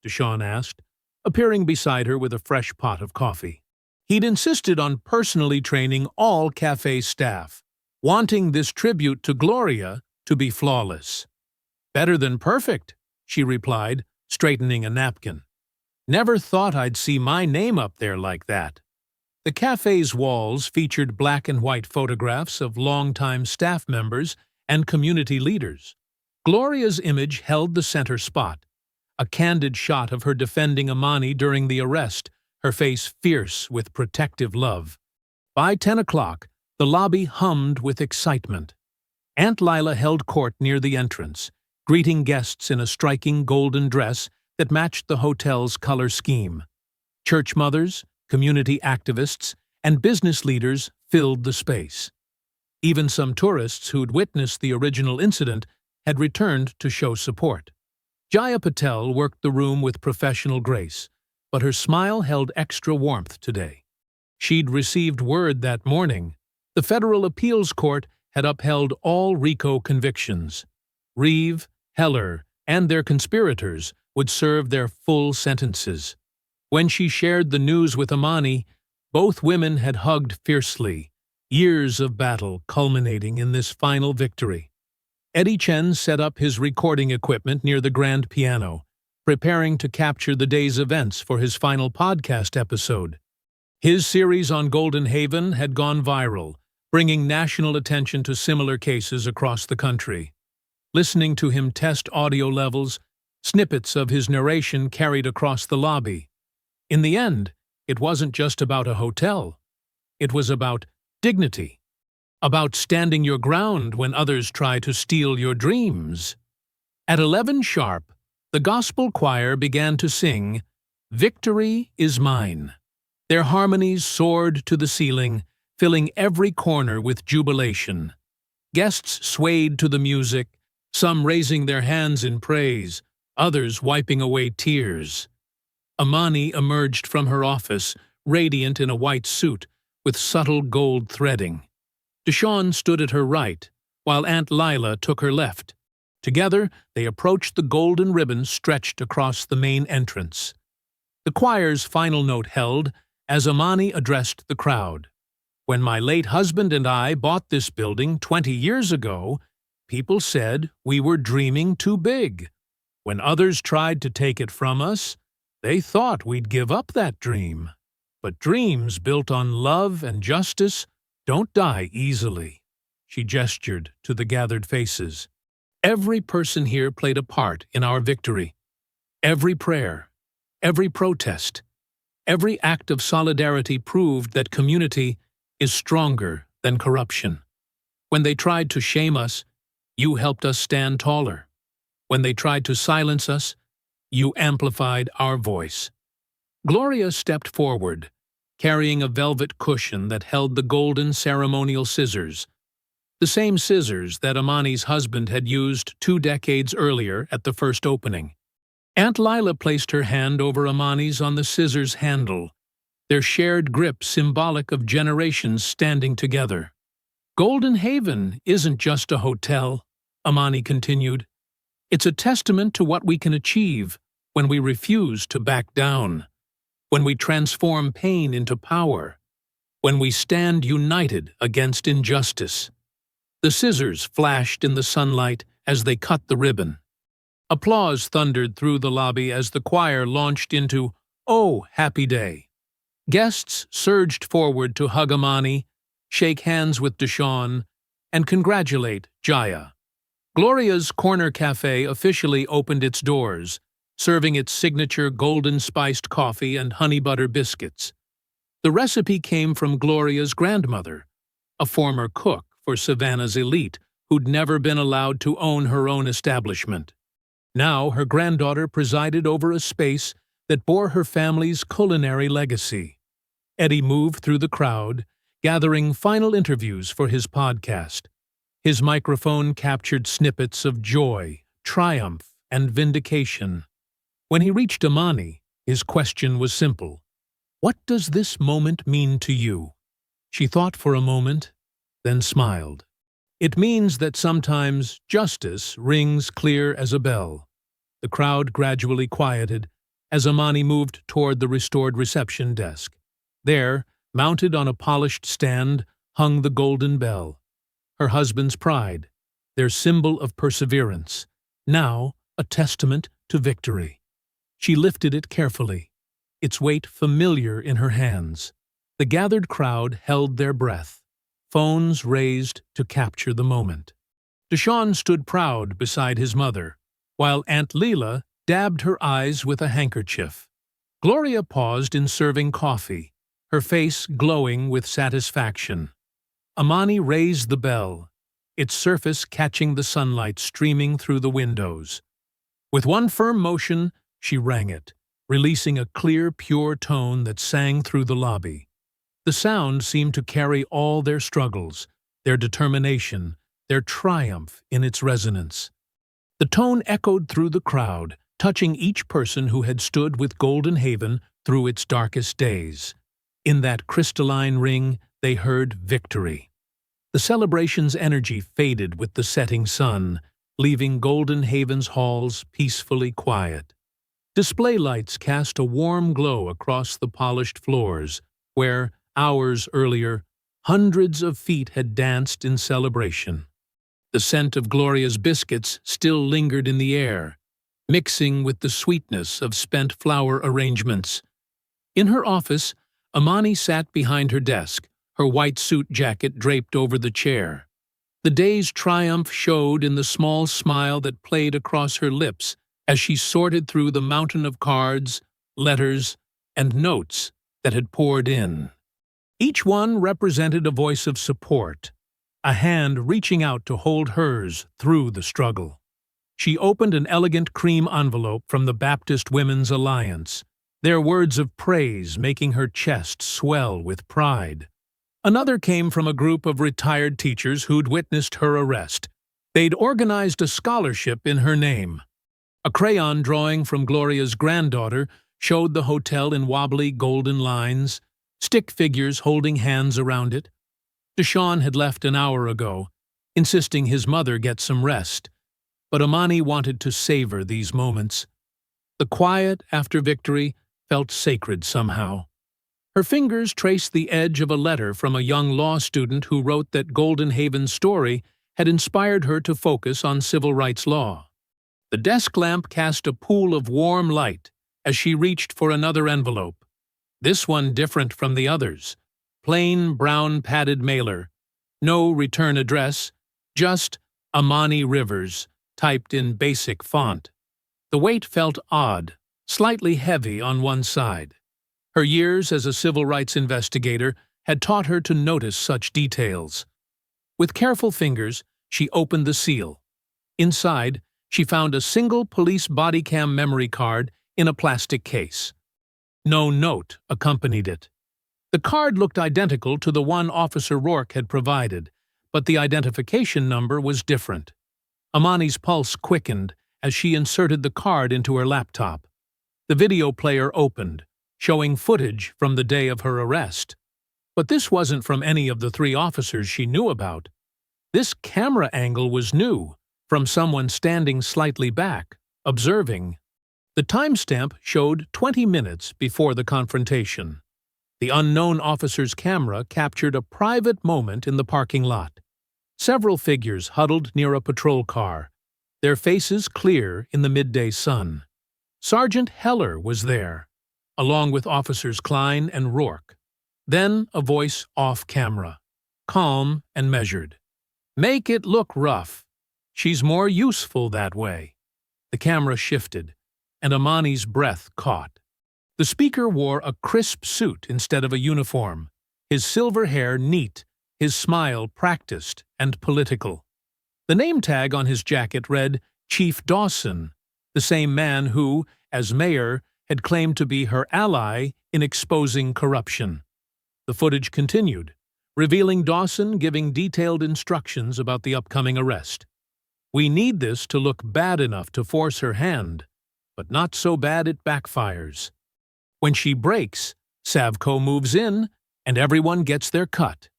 [SPEAKER 1] Deshawn asked, appearing beside her with a fresh pot of coffee. He'd insisted on personally training all cafe staff, wanting this tribute to Gloria to be flawless. "Better than perfect," she replied, straightening a napkin. "Never thought I'd see my name up there like that." The cafe's walls featured black and white photographs of longtime staff members and community leaders. Gloria's image held the center spot, a candid shot of her defending Amani during the arrest, her face fierce with protective love. By 10 o'clock, the lobby hummed with excitement. Aunt Lila held court near the entrance, greeting guests in a striking golden dress that matched the hotel's color scheme. Church mothers, community activists, and business leaders filled the space. Even some tourists who'd witnessed the original incident had returned to show support. Jaya Patel worked the room with professional grace, but her smile held extra warmth today. She'd received word that morning the federal appeals court had upheld all RICO convictions. Reeve, Heller, and their conspirators would serve their full sentences. When she shared the news with Amani, both women had hugged fiercely, years of battle culminating in this final victory. Eddie Chen set up his recording equipment near the grand piano, preparing to capture the day's events for his final podcast episode. His series on Golden Haven had gone viral, bringing national attention to similar cases across the country. Listening to him test audio levels, snippets of his narration carried across the lobby. In the end, it wasn't just about a hotel. It was about dignity, about standing your ground when others try to steal your dreams. At 11 sharp, the gospel choir began to sing, "Victory is Mine." Their harmonies soared to the ceiling, filling every corner with jubilation. Guests swayed to the music, some raising their hands in praise, others wiping away tears. Amani emerged from her office, radiant in a white suit, with subtle gold threading. Deshawn stood at her right, while Aunt Lila took her left. Together, they approached the golden ribbon stretched across the main entrance. The choir's final note held as Amani addressed the crowd. "When my late husband and I bought this building 20 years ago, people said we were dreaming too big. When others tried to take it from us, they thought we'd give up that dream. But dreams built on love and justice don't die easily." She gestured to the gathered faces. Every person here played a part in our victory. Every prayer, every protest, every act of solidarity proved that community is stronger than corruption. When they tried to shame us, you helped us stand taller. When they tried to silence us, you amplified our voice. Gloria stepped forward, carrying a velvet cushion that held the golden ceremonial scissors, the same scissors that Amani's husband had used 2 decades earlier at the first opening. Aunt Lila placed her hand over Amani's on the scissors handle, their shared grip symbolic of generations standing together. "Golden Haven isn't just a hotel," Amani continued. "It's a testament to what we can achieve when we refuse to back down, when we transform pain into power, when we stand united against injustice." The scissors flashed in the sunlight as they cut the ribbon. Applause thundered through the lobby as the choir launched into "Oh, Happy Day." Guests surged forward to hug Amani, shake hands with Deshawn, and congratulate Jaya. Gloria's Corner Cafe officially opened its doors, serving its signature golden-spiced coffee and honey butter biscuits. The recipe came from Gloria's grandmother, a former cook for Savannah's elite who'd never been allowed to own her own establishment. Now her granddaughter presided over a space that bore her family's culinary legacy. Eddie moved through the crowd, gathering final interviews for his podcast. His microphone captured snippets of joy, triumph, and vindication. When he reached Amani, his question was simple. "What does this moment mean to you?" She thought for a moment, then smiled. "It means that sometimes justice rings clear as a bell." The crowd gradually quieted as Amani moved toward the restored reception desk. There, mounted on a polished stand, hung the golden bell. Her husband's pride, their symbol of perseverance, now a testament to victory. She lifted it carefully, its weight familiar in her hands. The gathered crowd held their breath, phones raised to capture the moment. Deshawn stood proud beside his mother, while Aunt Leela dabbed her eyes with a handkerchief. Gloria paused in serving coffee, her face glowing with satisfaction. Amani raised the bell, its surface catching the sunlight streaming through the windows. With one firm motion, she rang it, releasing a clear, pure tone that sang through the lobby. The sound seemed to carry all their struggles, their determination, their triumph in its resonance. The tone echoed through the crowd, touching each person who had stood with Golden Haven through its darkest days. In that crystalline ring, they heard victory. The celebration's energy faded with the setting sun, leaving Golden Haven's halls peacefully quiet. Display lights cast a warm glow across the polished floors, where, hours earlier, hundreds of feet had danced in celebration. The scent of Gloria's biscuits still lingered in the air, mixing with the sweetness of spent flower arrangements. In her office, Amani sat behind her desk, her white suit jacket draped over the chair. The day's triumph showed in the small smile that played across her lips as she sorted through the mountain of cards, letters, and notes that had poured in. Each one represented a voice of support, a hand reaching out to hold hers through the struggle. She opened an elegant cream envelope from the Baptist Women's Alliance, their words of praise making her chest swell with pride. Another came from a group of retired teachers who'd witnessed her arrest. They'd organized a scholarship in her name. A crayon drawing from Gloria's granddaughter showed the hotel in wobbly golden lines, stick figures holding hands around it. Deshawn had left an hour ago, insisting his mother get some rest, but Amani wanted to savor these moments. The quiet after victory felt sacred somehow. Her fingers traced the edge of a letter from a young law student who wrote that Golden Haven's story had inspired her to focus on civil rights law. The desk lamp cast a pool of warm light as she reached for another envelope. This one different from the others. Plain brown padded mailer. No return address, just Amani Rivers, typed in basic font. The weight felt odd, slightly heavy on one side. Her years as a civil rights investigator had taught her to notice such details. With careful fingers, she opened the seal. Inside, she found a single police body cam memory card in a plastic case. No note accompanied it. The card looked identical to the one Officer Rourke had provided, but the identification number was different. Amani's pulse quickened as she inserted the card into her laptop. The video player opened, showing footage from the day of her arrest. But this wasn't from any of the 3 officers she knew about. This camera angle was new, from someone standing slightly back, observing. The timestamp showed 20 minutes before the confrontation. The unknown officer's camera captured a private moment in the parking lot. Several figures huddled near a patrol car, their faces clear in the midday sun. Sergeant Heller was there, along with Officers Klein and Rourke. Then a voice off camera, calm and measured. "Make it look rough. She's more useful that way." The camera shifted, and Amani's breath caught. The speaker wore a crisp suit instead of a uniform, his silver hair neat, his smile practiced and political. The name tag on his jacket read Chief Dawson, the same man who, as mayor, had claimed to be her ally in exposing corruption. The footage continued, revealing Dawson giving detailed instructions about the upcoming arrest. "We need this to look bad enough to force her hand, but not so bad it backfires. When she breaks, Savco moves in, and everyone gets their cut."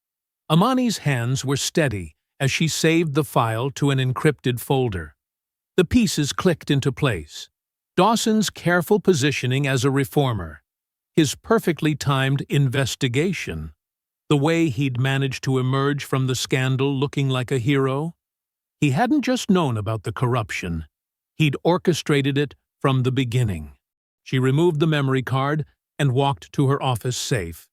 [SPEAKER 1] Amani's hands were steady as she saved the file to an encrypted folder. The pieces clicked into place. Dawson's careful positioning as a reformer, his perfectly timed investigation, the way he'd managed to emerge from the scandal looking like a hero. He hadn't just known about the corruption, he'd orchestrated it from the beginning. She removed the memory card and walked to her office safe,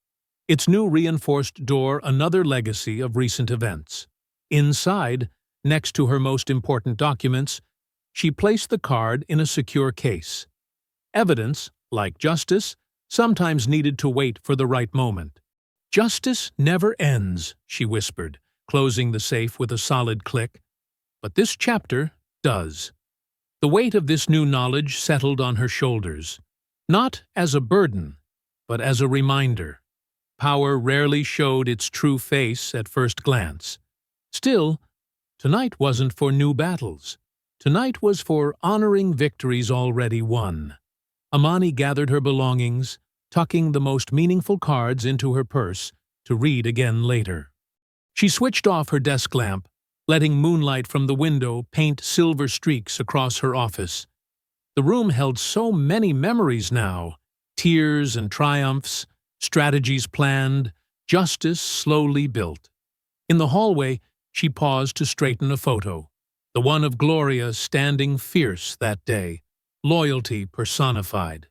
[SPEAKER 1] its new reinforced door another legacy of recent events. Inside, next to her most important documents, she placed the card in a secure case. Evidence, like justice, sometimes needed to wait for the right moment. "Justice never ends," she whispered, closing the safe with a solid click. "But this chapter does." The weight of this new knowledge settled on her shoulders, not as a burden, but as a reminder. Power rarely showed its true face at first glance. Still, tonight wasn't for new battles. Tonight was for honoring victories already won. Amani gathered her belongings, tucking the most meaningful cards into her purse to read again later. She switched off her desk lamp, letting moonlight from the window paint silver streaks across her office. The room held so many memories now, tears and triumphs, strategies planned, justice slowly built. In the hallway, she paused to straighten a photo, the one of Gloria standing fierce that day, loyalty personified.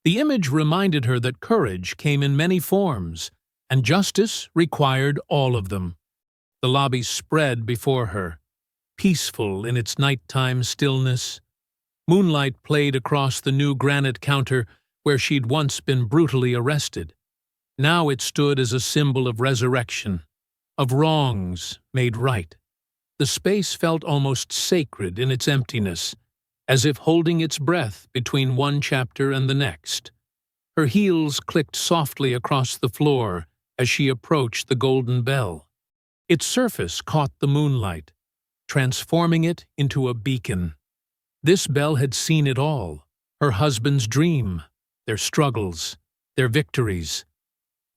[SPEAKER 1] The image reminded her that courage came in many forms, and justice required all of them. The lobby spread before her, peaceful in its nighttime stillness. Moonlight played across the new granite counter where she'd once been brutally arrested. Now it stood as a symbol of resurrection, of wrongs made right. The space felt almost sacred in its emptiness, as if holding its breath between one chapter and the next. Her heels clicked softly across the floor as she approached the golden bell. Its surface caught the moonlight, transforming it into a beacon. This bell had seen it all, her husband's dream, their struggles, their victories.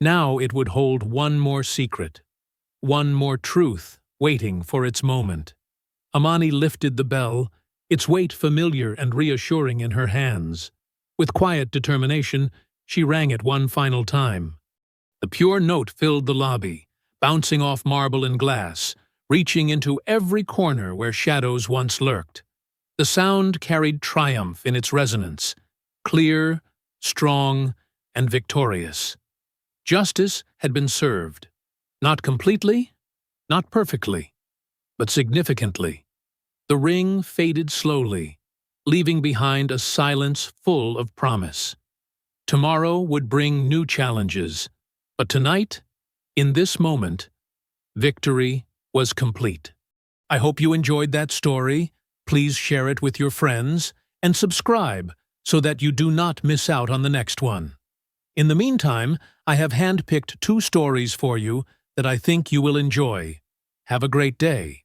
[SPEAKER 1] Now it would hold one more secret, one more truth waiting for its moment. Amani lifted the bell, its weight familiar and reassuring in her hands. With quiet determination, she rang it one final time. The pure note filled the lobby, bouncing off marble and glass, reaching into every corner where shadows once lurked. The sound carried triumph in its resonance, clear, strong, and victorious. Justice had been served. Not completely, not perfectly, but significantly. The ring faded slowly, leaving behind a silence full of promise. Tomorrow would bring new challenges, but tonight, in this moment, victory was complete. I hope you enjoyed that story. Please share it with your friends and subscribe so that you do not miss out on the next one. In the meantime, I have handpicked 2 stories for you that I think you will enjoy. Have a great day.